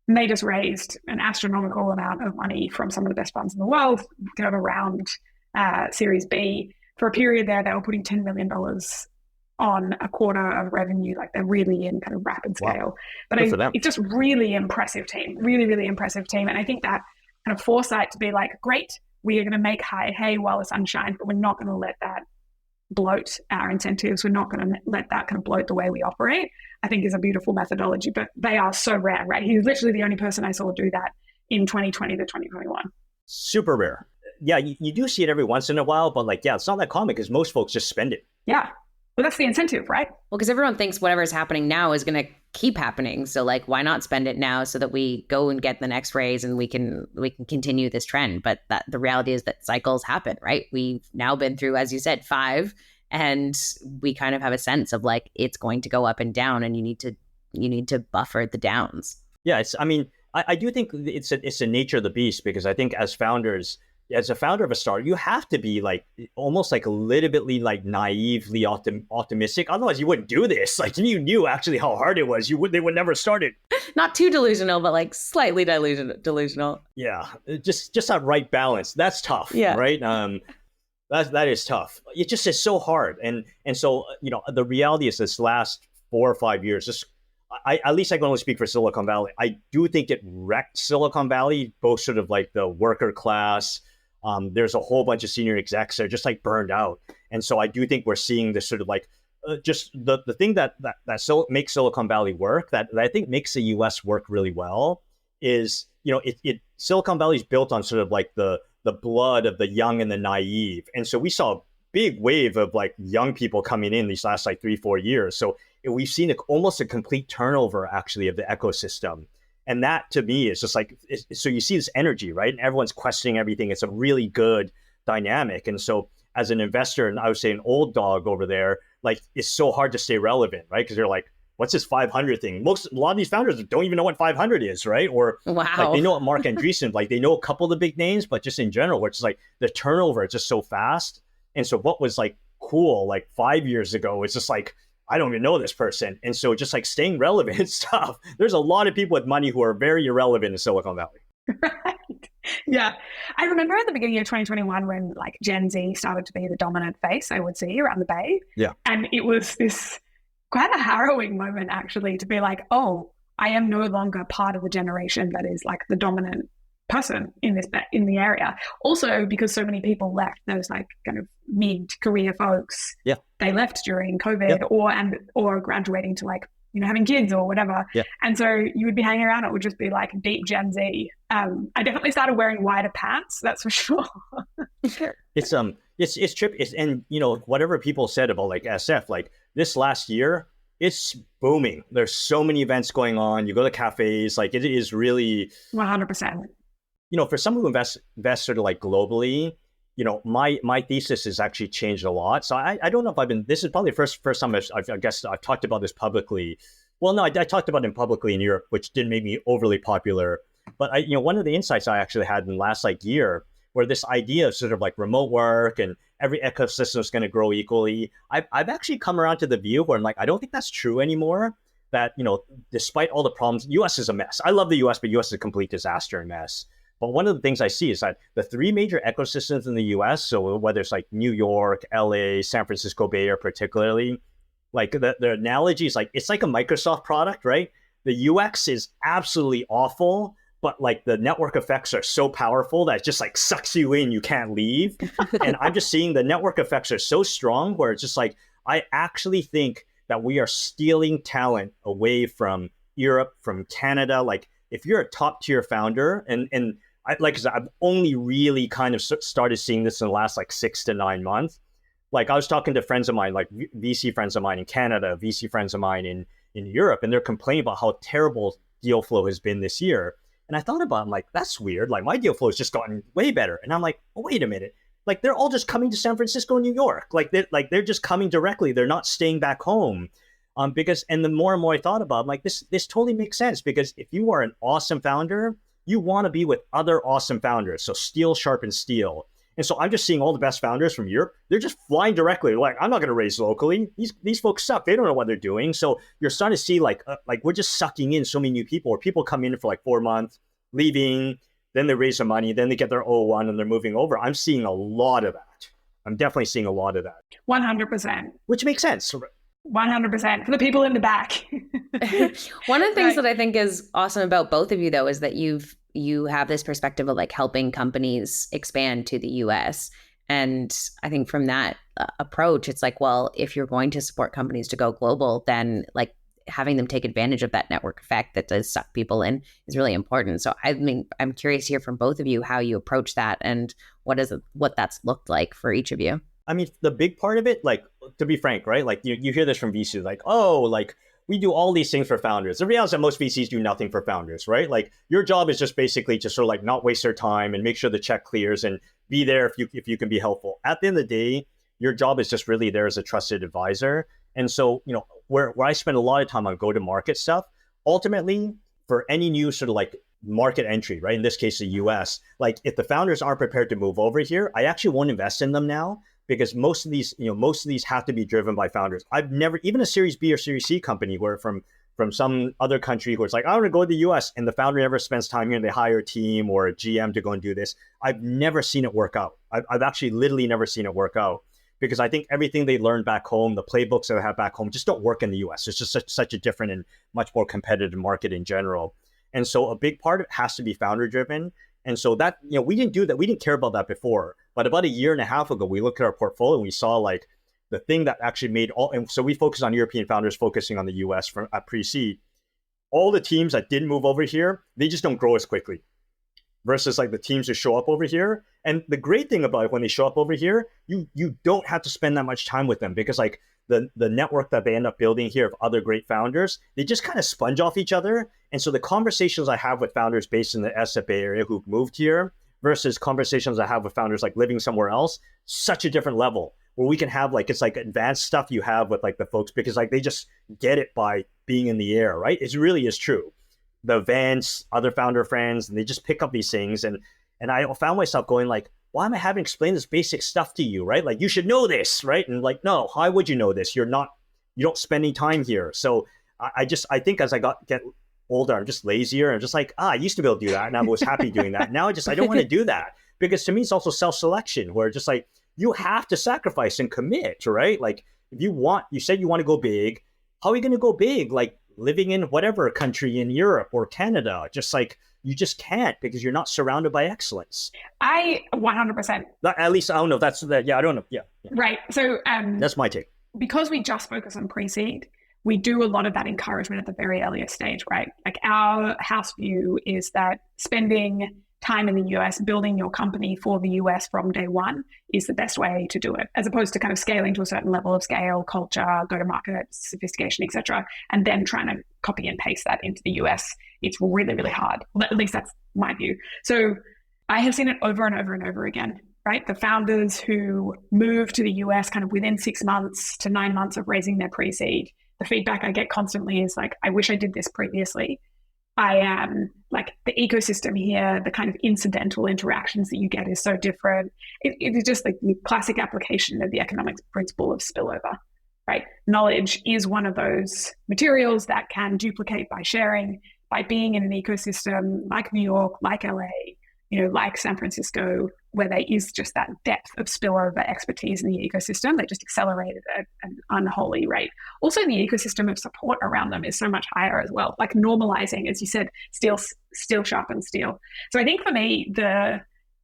And they just raised an astronomical amount of money from some of the best funds in the world, kind of around Series B. For a period there, they were putting $10 million on a quarter of revenue. Like, they're really in kind of rapid scale. But it's just really impressive team, really, really impressive team. And I think that kind of foresight to be like, great, we are going to make hay while the sun shines, but we're not going to let that bloat our incentives. We're not going to let that kind of bloat the way we operate, I think is a beautiful methodology. But they are so rare, right? He's literally the only person I saw do that in 2020 to 2021. Super rare. Yeah, you do see it every once in a while, but like, yeah, it's not that common because most folks just spend it. Yeah. Well, that's the incentive, right? Well, because everyone thinks whatever is happening now is going to keep happening. So like, why not spend it now so that we go and get the next raise and we can continue this trend? But that the reality is that cycles happen, right? We've now been through, as you said, 5, and we kind of have a sense of like, it's going to go up and down, and you need to buffer the downs. Yeah, I do think it's a nature of the beast, because I think as a founder of a startup, you have to be like almost like a little bit like naively optimistic. Otherwise, you wouldn't do this. Like, if you knew actually how hard it was, they would never start it. Not too delusional, but like slightly delusional. Yeah, just that right balance. That's tough. Yeah. Right. That is tough. It just is so hard. And so, the reality is this last 4 or 5 years, at least I can only speak for Silicon Valley. I do think it wrecked Silicon Valley, both sort of like the worker class. There's a whole bunch of senior execs that are just like burned out. And so I do think we're seeing this sort of like just the thing that makes Silicon Valley work, that I think makes the US work really well, is, Silicon Valley is built on sort of like the blood of the young and the naive. And so we saw a big wave of like young people coming in these last like 3-4 years. So we've seen almost a complete turnover actually of the ecosystem. And that to me is just like, so you see this energy, right? And everyone's questioning everything. It's a really good dynamic. And so as an investor, and I would say an old dog over there, like, it's so hard to stay relevant, right? Because they're like, what's this 500 thing? A lot of these founders don't even know what 500 is, right? Or like, they know what Mark Andreessen, like they know a couple of the big names, but just in general, which is like the turnover is just so fast. And so what was like cool like 5 years ago, it's just like, I don't even know this person. And so just like staying relevant and stuff. There's a lot of people with money who are very irrelevant in Silicon Valley. Right. Yeah. I remember at the beginning of 2021 when like Gen Z started to be the dominant face, I would see around the Bay. Yeah. And it was this quite a harrowing moment actually to be like, oh, I am no longer part of the generation that is like the dominant person in the area. Also because so many people left, those like kind of mid-career folks. Yeah. They left during COVID or graduating to like, having kids or whatever. Yeah. And so you would be hanging around, it would just be like deep Gen Z. I definitely started wearing wider pants, that's for sure. It's trippy. And whatever people said about like SF, like this last year, it's booming. There's so many events going on. You go to cafes, like it is really 100%. For someone who invests sort of like globally, my thesis has actually changed a lot. So I don't know if this is probably the first time I've talked about this publicly. Well, no, I talked about it publicly in Europe, which didn't make me overly popular. But one of the insights I actually had in the last like year, where this idea of sort of like remote work and every ecosystem is going to grow equally, I've actually come around to the view where I'm like, I don't think that's true anymore. That, despite all the problems, US is a mess. I love the US, but US is a complete disaster and mess. But one of the things I see is that the 3 major ecosystems in the US, so whether it's like New York, LA, San Francisco Bay Area particularly, like the analogy is like, it's like a Microsoft product, right? The UX is absolutely awful, but like the network effects are so powerful that it just like sucks you in, you can't leave. And I'm just seeing the network effects are so strong where it's just like, I actually think that we are stealing talent away from Europe, from Canada. Like if you're a top tier founder, and like I said, I've only really kind of started seeing this in the last like 6 to 9 months. Like I was talking to friends of mine, like VC friends of mine in Canada, VC friends of mine in Europe, and they're complaining about how terrible deal flow has been this year. And I thought about it, I'm like, that's weird. Like my deal flow has just gotten way better. And I'm like, oh, wait a minute. Like they're all just coming to San Francisco and New York. Like they're just coming directly. They're not staying back home. Because the more and more I thought about it, I'm like, this totally makes sense, because if you are an awesome founder, you want to be with other awesome founders. So steel sharpens steel. And so I'm just seeing all the best founders from Europe. They're just flying directly. Like, I'm not going to raise locally. These folks suck. They don't know what they're doing. So you're starting to see like we're just sucking in so many new people, or people come in for like 4 months, leaving, then they raise some money, then they get their O1 and they're moving over. I'm seeing a lot of that. I'm definitely seeing a lot of that. 100%. Which makes sense. 100% for the people in the back. One of the things that I think is awesome about both of you, though, is that you have this perspective of like helping companies expand to the US. And I think from that approach, it's like, well, if you're going to support companies to go global, then like having them take advantage of that network effect that does suck people in is really important. So I mean, I'm curious to hear from both of you how you approach that and what that's looked like for each of you. I mean, the big part of it, like, to be frank, right? Like you hear this from VCs, like, oh, like we do all these things for founders. The reality is that most VCs do nothing for founders, right? Like your job is just basically to sort of like not waste their time and make sure the check clears and be there if you can be helpful. At the end of the day, your job is just really there as a trusted advisor. And so, you know, where I spend a lot of time on go-to-market stuff, ultimately for any new sort of like market entry, right? In this case, the US, like if the founders aren't prepared to move over here, I actually won't invest in them now. Because most of these have to be driven by founders. I've never, even a Series B or Series C company where from some other country where it's like, I want to go to the US and the founder never spends time here and they hire a team or a GM to go and do this. I've never seen it work out. I've actually literally never seen it work out because I think everything they learned back home, the playbooks that they have back home just don't work in the US. It's just such a different and much more competitive market in general. And so a big part of it has to be founder driven. And so that, you know, we didn't do that. We didn't care about that before. But about a year and a half ago, we looked at our portfolio and we saw like the thing that actually made all, and so we focused on European founders focusing on the US at pre-seed. All the teams that didn't move over here, they just don't grow as quickly versus like the teams that show up over here. And the great thing about it, when they show up over here, you don't have to spend that much time with them because like the network that they end up building here of other great founders, they just kind of sponge off each other. And so the conversations I have with founders based in the SF Bay Area who've moved here versus conversations I have with founders like living somewhere else, such a different level where we can have like, it's like advanced stuff you have with like the folks because like they just get it by being in the air, right? It really is true. The events, other founder friends, and they just pick up these things. And I found myself going like, why am I having to explain this basic stuff to you, right? Like you should know this, right? And like, no, how would you know this? You don't spend any time here. So I think as I get older, I'm just lazier. I'm just like, I used to be able to do that. And I was happy doing that. Now I don't want to do that because to me, it's also self-selection where just like, you have to sacrifice and commit, right? Like if you said you want to go big, how are you going to go big? Like living in whatever country in Europe or Canada, just like, you just can't because you're not surrounded by excellence. I 100%. At least I don't know if that's that. Yeah, I don't know. Yeah. Right. So that's my take. Because we just focus on pre-seed, we do a lot of that encouragement at the very earliest stage, right? Like our house view is that spending time in the US, building your company for the US from day one is the best way to do it, as opposed to kind of scaling to a certain level of scale, culture, go-to-market, sophistication, etc., and then trying to copy and paste that into the US. It's really, really hard. At least that's my view. So I have seen it over and over and over again, right? The founders who move to the US kind of within 6 months to 9 months of raising their pre-seed, the feedback I get constantly is like, I wish I did this previously. I am like the ecosystem here, the kind of incidental interactions that you get is so different. It is just like the classic application of the economics principle of spillover, right? Knowledge is one of those materials that can duplicate by sharing, by being in an ecosystem like New York, like LA, like San Francisco, where there is just that depth of spillover expertise in the ecosystem that just accelerated at an unholy rate. Also, the ecosystem of support around them is so much higher as well, like normalizing, as you said, steel sharpens steel. So I think for me,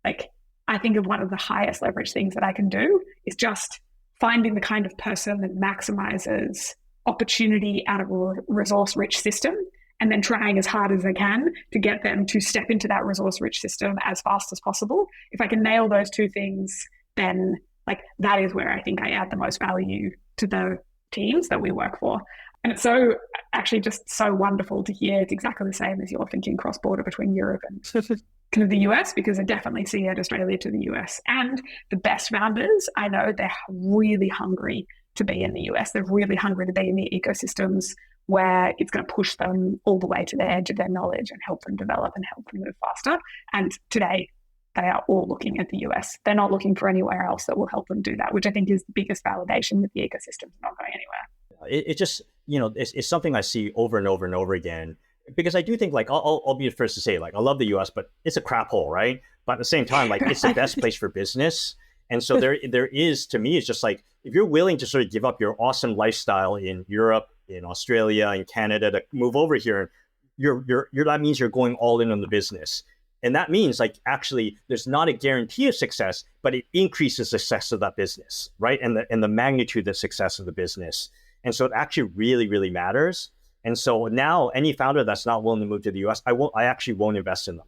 I think of one of the highest leverage things that I can do is just finding the kind of person that maximizes opportunity out of a resource-rich system, and then trying as hard as I can to get them to step into that resource-rich system as fast as possible. If I can nail those two things, then that is where I think I add the most value to the teams that we work for. And it's so actually just so wonderful to hear it's exactly the same as you're thinking cross-border between Europe and kind of the US, because I definitely see it Australia to the US. And the best founders, I know they're really hungry to be in the US. They're really hungry to be in the ecosystems where it's going to push them all the way to the edge of their knowledge and help them develop and help them move faster. And today, they are all looking at the US. They're not looking for anywhere else that will help them do that, which I think is the biggest validation that the ecosystem is not going anywhere. It just, it's something I see over and over and over again, because I do think, like, I'll be the first to say, like, I love the US, but it's a crap hole, right? But at the same time, like, it's the best place for business. And so there is, to me, it's just like, if you're willing to sort of give up your awesome lifestyle in Europe, in Australia, in Canada, to move over here, that means you're going all in on the business. And that means, like, actually, there's not a guarantee of success, but it increases the success of that business, right? And the magnitude of success of the business. And so it actually really, really matters. And so now any founder that's not willing to move to the US, I actually won't invest in them.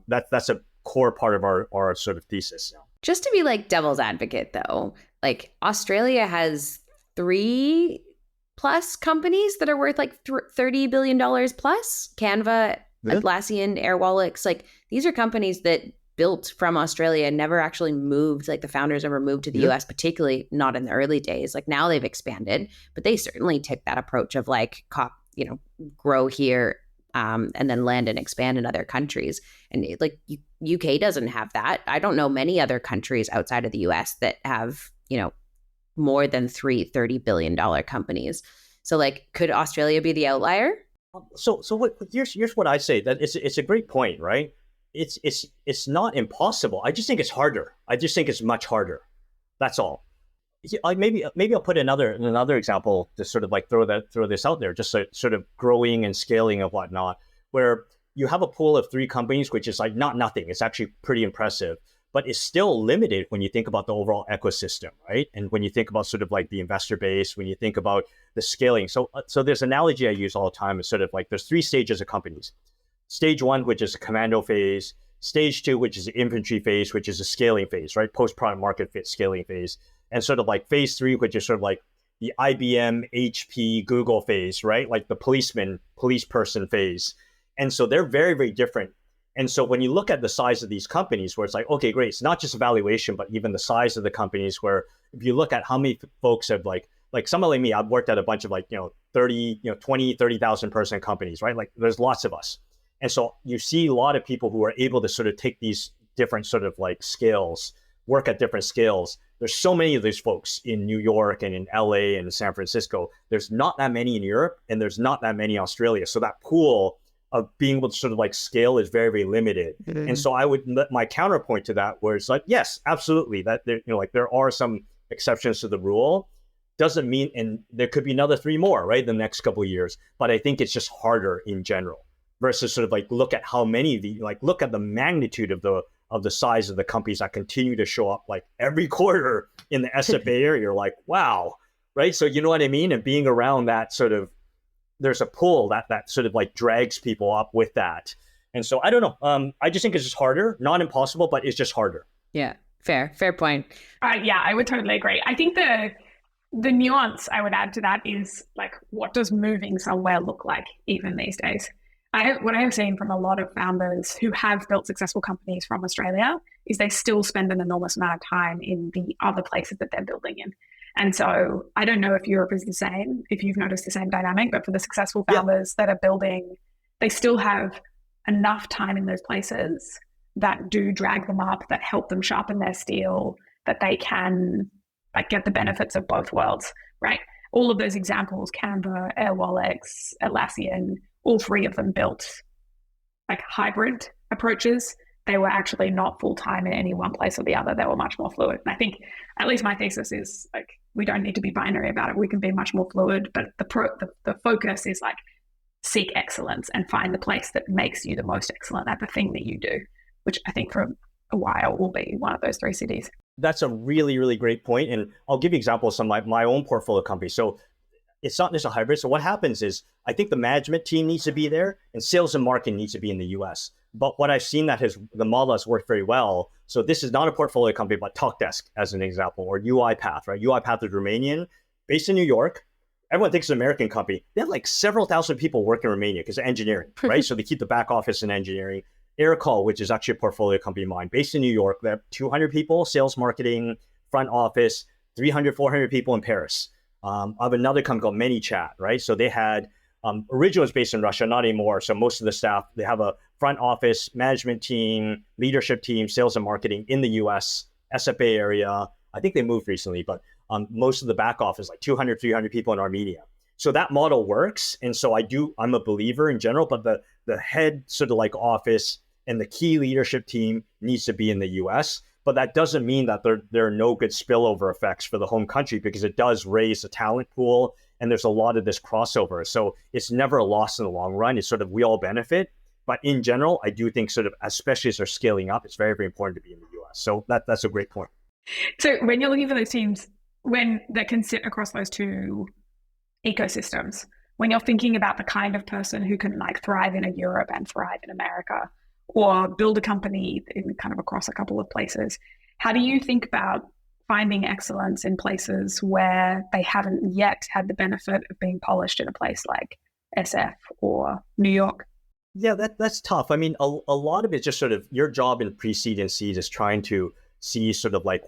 That's a core part of our sort of thesis. Just to be like devil's advocate, though, like Australia has 3+ companies that are worth like $30 billion plus. Canva, Atlassian, Airwallex, like these are companies that built from Australia and never actually moved, like the founders never moved to the US, particularly not in the early days. Like now they've expanded, but they certainly took that approach of like, grow here and then land and expand in other countries. And like UK doesn't have that. I don't know many other countries outside of the US that have, more than $30 billion companies. So like, could Australia be the outlier? So here's what I say, that it's a great point, right? It's not impossible. I just think it's harder. I just think it's much harder. That's all. Maybe I'll put another example to sort of like throw this out there, just sort of growing and scaling and whatnot, where you have a pool of 3 companies, which is like not nothing. It's actually pretty impressive, but it's still limited when you think about the overall ecosystem, right? And when you think about sort of like the investor base, when you think about the scaling. So there's an analogy I use all the time. Is sort of like there's 3 stages of companies. Stage 1, which is a commando phase. Stage 2, which is the infantry phase, which is a scaling phase, right? Post-product market fit scaling phase. And sort of like phase 3, which is sort of like the IBM, HP, Google phase, right? Like the police person phase. And so they're very, very different. And so when you look at the size of these companies, where it's like, okay, great, it's not just valuation, but even the size of the companies, where if you look at how many folks have like someone like me, I've worked at a bunch of like, 30,000 person companies, right? Like there's lots of us. And so you see a lot of people who are able to sort of take these different sort of like scales, work at different scales. There's so many of these folks in New York and in LA and San Francisco. There's not that many in Europe, and there's not that many in Australia. So that pool of being able to sort of like scale is very, very limited. Mm-hmm. And so I would let my counterpoint to that, where it's like, yes, absolutely, that there, there are some exceptions to the rule. Doesn't mean, and there could be another 3 more, right, in the next couple of years. But I think it's just harder in general, versus sort of like look at how many of the, like look at the magnitude of the size of the companies that continue to show up like every quarter in the SF Bay Area. You're like, wow, right? So you know what I mean? And being around that sort of, there's a pull that sort of like drags people up with that. And so I don't know. I just think it's just harder, not impossible, but it's just harder. Yeah, fair point. Yeah, I would totally agree. I think the nuance I would add to that is like, what does moving somewhere look like even these days? What I have seen from a lot of founders who have built successful companies from Australia is they still spend an enormous amount of time in the other places that they're building in. And so I don't know if Europe is the same, if you've noticed the same dynamic, but for the successful founders that are building, they still have enough time in those places that do drag them up, that help them sharpen their steel, that they can like get the benefits of both worlds, right? All of those examples, Canva, Airwallex, Atlassian, all 3 of them built like hybrid approaches. They were actually not full-time in any one place or the other. They were much more fluid. And I think, at least my thesis is like, we don't need to be binary about it. We can be much more fluid, but the focus is like, seek excellence and find the place that makes you the most excellent at the thing that you do, which I think for a while will be one of those 3 cities. That's a really, really great point. And I'll give you examples of my own portfolio companies. So it's not just a hybrid. So what happens is, I think the management team needs to be there and sales and marketing needs to be in the US. But what I've seen that the model has worked very well. So this is not a portfolio company, but Talkdesk as an example, or UiPath, right? UiPath is Romanian, based in New York. Everyone thinks it's an American company. They have like several thousand people work in Romania because of engineering, right? So they keep the back office in engineering. Aircall, which is actually a portfolio company of mine, based in New York. They have 200 people, sales, marketing, front office, 300, 400 people in Paris. I have another company called ManyChat, right? So they had, originally was based in Russia, not anymore. So most of the staff, they have a front office, management team, leadership team, sales and marketing in the US, SFA area. I think they moved recently, but most of the back office, like 200, 300 people in our media. So that model works. And so I'm a believer in general, but the head sort of like office and the key leadership team needs to be in the US. But that doesn't mean that there are no good spillover effects for the home country, because it does raise the talent pool and there's a lot of this crossover. So it's never a loss in the long run. It's sort of, we all benefit. But in general, I do think sort of, especially as they're scaling up, it's very, very important to be in the US. So that's a great point. So when you're looking for those teams, when that can sit across those two ecosystems, when you're thinking about the kind of person who can like thrive in Europe and thrive in America, or build a company in kind of across a couple of places, how do you think about finding excellence in places where they haven't yet had the benefit of being polished in a place like SF or New York? Yeah, that's tough. I mean, a lot of it's just sort of your job in pre-seed and seed is trying to see sort of like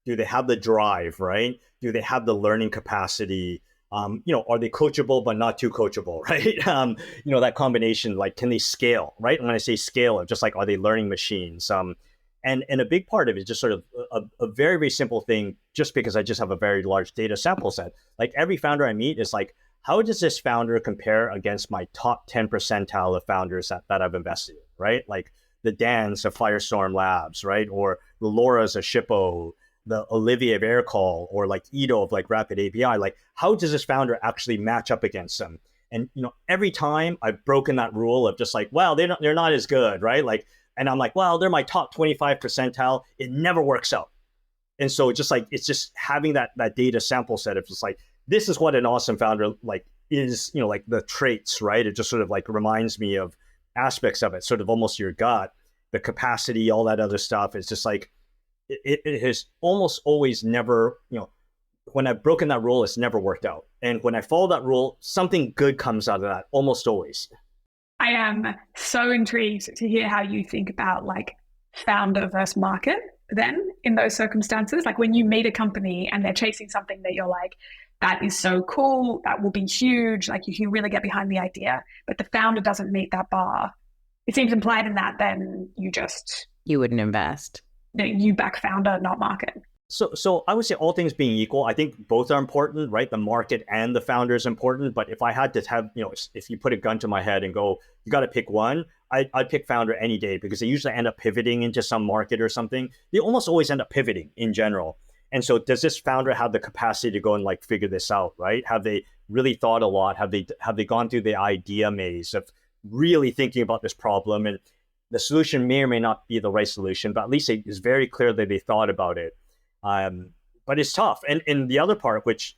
do they have the drive, right? Do they have the learning capacity? Are they coachable but not too coachable, right? That combination, like, can they scale, right? And when I say scale, just like, are they learning machines? And a big part of it is just sort of a very, very simple thing, just because I just have a very large data sample set. Like every founder I meet is like, how does this founder compare against my top 10 percentile of founders that I've invested in, right? Like the Dans of Firestorm Labs, right? Or the Laura's of Shippo, the Olivier of Aircall, or like Ido of like Rapid API. Like, how does this founder actually match up against them? And every time I've broken that rule of just like, well, they're not as good, right? Like, and I'm like, well, they're my top 25 percentile. It never works out. And so just like, it's just having that data sample set of just like, this is what an awesome founder like is, like the traits, right? It just sort of like reminds me of aspects of it, sort of almost your gut, the capacity, all that other stuff. It's just like, it has almost always never, when I've broken that rule, it's never worked out. And when I follow that rule, something good comes out of that, almost always. I am so intrigued to hear how you think about like founder versus market then in those circumstances. Like when you meet a company and they're chasing something that you're like, that is so cool, that will be huge, like you can really get behind the idea, but the founder doesn't meet that bar. It seems implied in that then you wouldn't invest. You back founder, not market. So I would say all things being equal, I think both are important, right? The market and the founder is important. But if I had to have, if you put a gun to my head and go, you got to pick one, I'd pick founder any day, because they usually end up pivoting into some market or something. They almost always end up pivoting in general. And so does this founder have the capacity to go and like figure this out, right? Have they really thought a lot? Have they gone through the idea maze of really thinking about this problem? And the solution may or may not be the right solution, but at least it is very clear that they thought about it. But it's tough. And the other part, which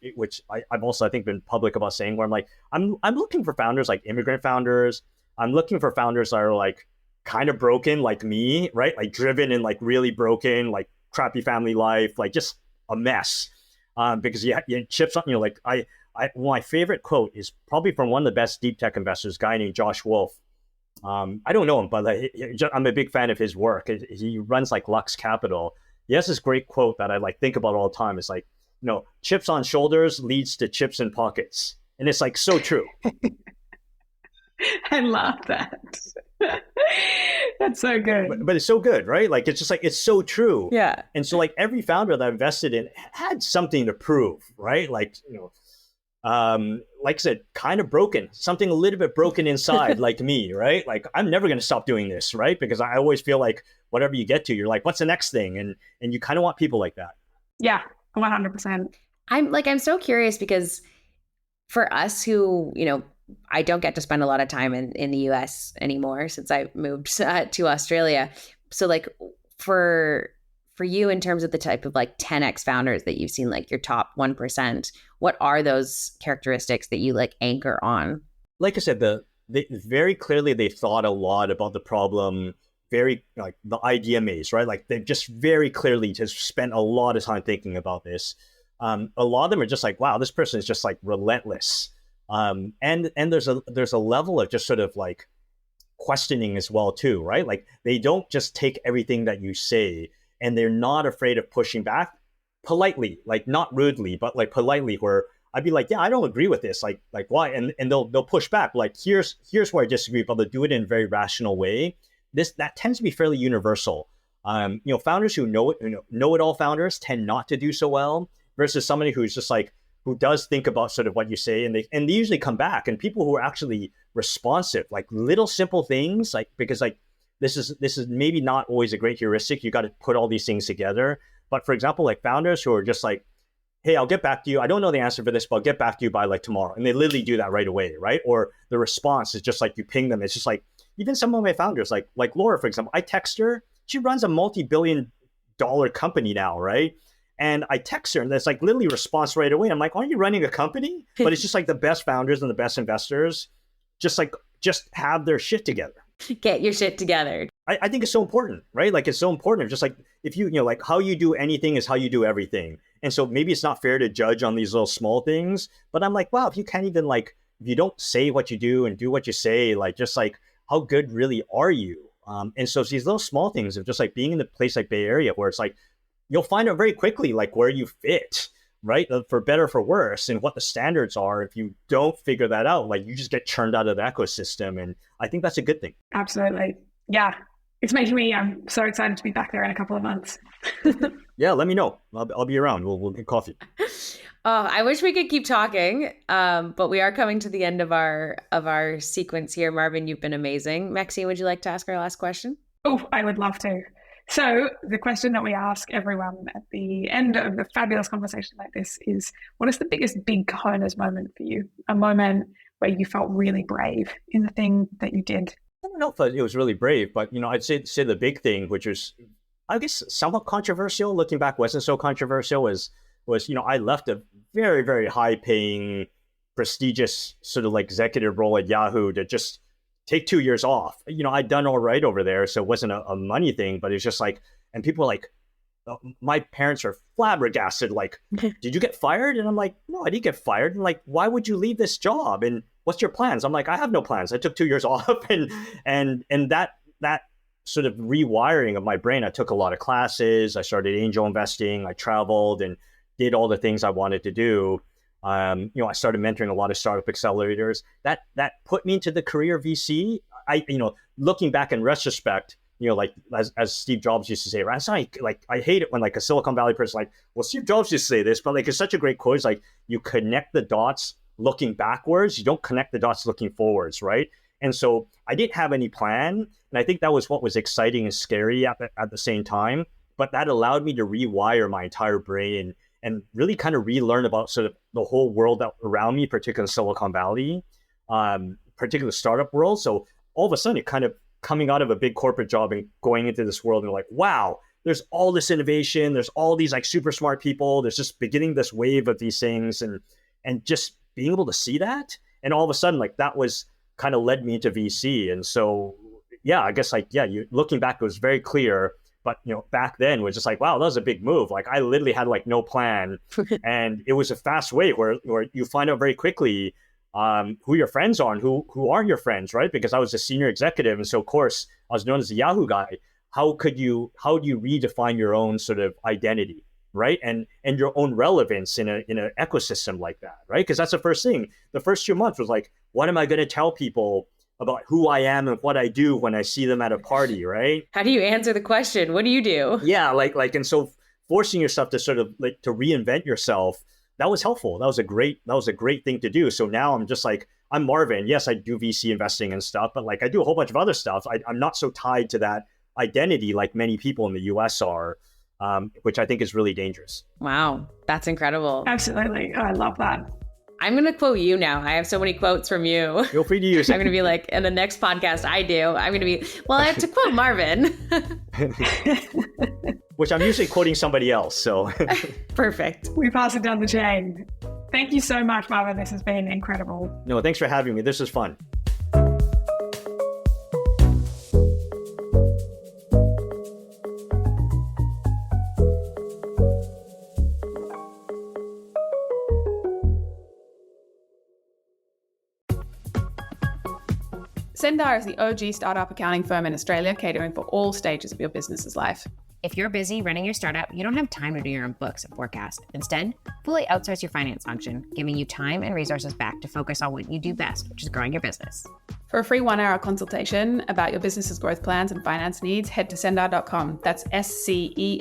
I've also, I think, been public about saying, where I'm like, I'm looking for founders like immigrant founders. I'm looking for founders that are like kind of broken like me, right? Like driven and like really broken, like crappy family life, like just a mess. Because you chips on, like my favorite quote is probably from one of the best deep tech investors, a guy named Josh Wolf. I don't know him, but I'm a big fan of his work. He runs like Lux Capital. He has this great quote that I like think about all the time. It's like, chips on shoulders leads to chips in pockets. And it's like so true. I love that. That's so good. But it's so good, right? Like, it's just like, it's so true. Yeah. And so like every founder that I invested in had something to prove, right? Like, like I said, kind of broken, something a little bit broken inside, like me, right? Like, I'm never going to stop doing this, right? Because I always feel like whatever you get to, you're like, what's the next thing? And you kind of want people like that. Yeah, 100%. I'm so curious, because for us who, I don't get to spend a lot of time in the US anymore since I moved to Australia. So like for you, in terms of the type of like 10x founders that you've seen, like your top 1%, what are those characteristics that you like anchor on? Like I said, they very clearly they thought a lot about the problem, very like the idea maze, right? Like they've just very clearly just spent a lot of time thinking about this. A lot of them are just like, wow, this person is just like relentless. And there's a level of just sort of like questioning as well too, right? Like they don't just take everything that you say, and they're not afraid of pushing back politely, like not rudely, but like politely, where I'd be like, yeah, I don't agree with this. Like why? And they'll push back. Like, here's where I disagree, but they'll do it in a very rational way. That tends to be fairly universal. Founders who know it all founders tend not to do so well versus somebody who's just like, who does think about sort of what you say, and they usually come back. And people who are actually responsive, like little simple things, like, because like this is maybe not always a great heuristic. You got to put all these things together. But for example, like founders who are just like, hey, I'll get back to you. I don't know the answer for this, but I'll get back to you by like tomorrow. And they literally do that right away, right? Or the response is just like you ping them. It's just like, even some of my founders, like Laura, for example, I text her. She runs a multi-billion-dollar company now, right? And I text her, and there's like literally response right away. I'm like, aren't you running a company? But it's just like the best founders and the best investors just have their shit together. Get your shit together. I think it's so important, right? Like, it's so important. Just like, if like how you do anything is how you do everything. And so maybe it's not fair to judge on these little small things, but I'm like, wow, if you can't even like, if you don't say what you do and do what you say, like, just like, how good really are you? And so it's these little small things of just like being in a place like Bay Area where it's like, you'll find out very quickly, like where you fit, right? For better, for worse, and what the standards are. If you don't figure that out, like you just get churned out of the ecosystem. And I think that's a good thing. Absolutely. Yeah. It's making me, I'm so excited to be back there in a couple of months. Yeah, let me know. I'll be around. We'll get coffee. Oh, I wish we could keep talking, but we are coming to the end of our sequence here. Marvin, you've been amazing. Maxine, would you like to ask our last question? Oh, I would love to. So the question that we ask everyone at the end of a fabulous conversation like this is, what is the biggest big cojones moment for you? A moment where you felt really brave in the thing that you did? I don't know if it was really brave, but I'd say the big thing, which was, I guess, somewhat controversial. Looking back, wasn't so controversial. Was I left a very, very high paying, prestigious sort of like executive role at Yahoo to just take 2 years off. I'd done all right over there, so it wasn't a money thing, but it's just like, and people were like, my parents are flabbergasted, like, did you get fired? And I'm like, no, I didn't get fired. And like, why would you leave this job? And what's your plans? I'm like, I have no plans. I took 2 years off. And that sort of rewiring of my brain, I took a lot of classes. I started angel investing. I traveled and did all the things I wanted to do. I started mentoring a lot of startup accelerators. That put me into the career VC. Looking back in retrospect, like as Steve Jobs used to say, right? It's like I hate it when like a Silicon Valley person like, well, Steve Jobs used to say this, but like it's such a great quote. It's like, you connect the dots looking backwards, you don't connect the dots looking forwards, right? And so I didn't have any plan, and I think that was what was exciting and scary at the same time. But that allowed me to rewire my entire brain and really kind of relearn about sort of the whole world around me, particularly Silicon Valley, particularly the startup world. So all of a sudden, it kind of coming out of a big corporate job and going into this world, and like, wow, there's all this innovation. There's all these like super smart people. There's just beginning this wave of these things, and just being able to see that. And all of a sudden, like that was kind of led me into VC. And so, yeah, I guess like, yeah, looking back, it was very clear. But, back then was just like, wow, that was a big move. Like I literally had like no plan. And it was a fast way where you find out very quickly who your friends are and who aren't your friends, right? Because I was a senior executive. And so, of course, I was known as the Yahoo guy. How do you redefine your own sort of identity, right? And your own relevance in an ecosystem like that, right? Because that's the first thing. The first 2 months was like, what am I going to tell people about who I am and what I do when I see them at a party, right? How do you answer the question? What do you do? Yeah, like, and so forcing yourself to sort of like to reinvent yourself, that was helpful. That was a great thing to do. So now I'm just like, I'm Marvin. Yes, I do VC investing and stuff, but like I do a whole bunch of other stuff. I'm not so tied to that identity like many people in the US are, which I think is really dangerous. Wow, that's incredible. Absolutely. I love that. I'm going to quote you now. I have so many quotes from you. Feel free to use it. I'm going to be like, in the next podcast I do, I'm going to be, well, I have to quote Marvin. Which I'm usually quoting somebody else, so. Perfect. We pass it down the chain. Thank you so much, Marvin. This has been incredible. No, thanks for having me. This was fun. Sendar is the OG startup accounting firm in Australia, catering for all stages of your business's life. If you're busy running your startup, you don't have time to do your own books and forecast. Instead, fully outsource your finance function, giving you time and resources back to focus on what you do best, which is growing your business. For a free 1-hour consultation about your business's growth plans and finance needs, head to sendar.com. That's SCENDAR.com.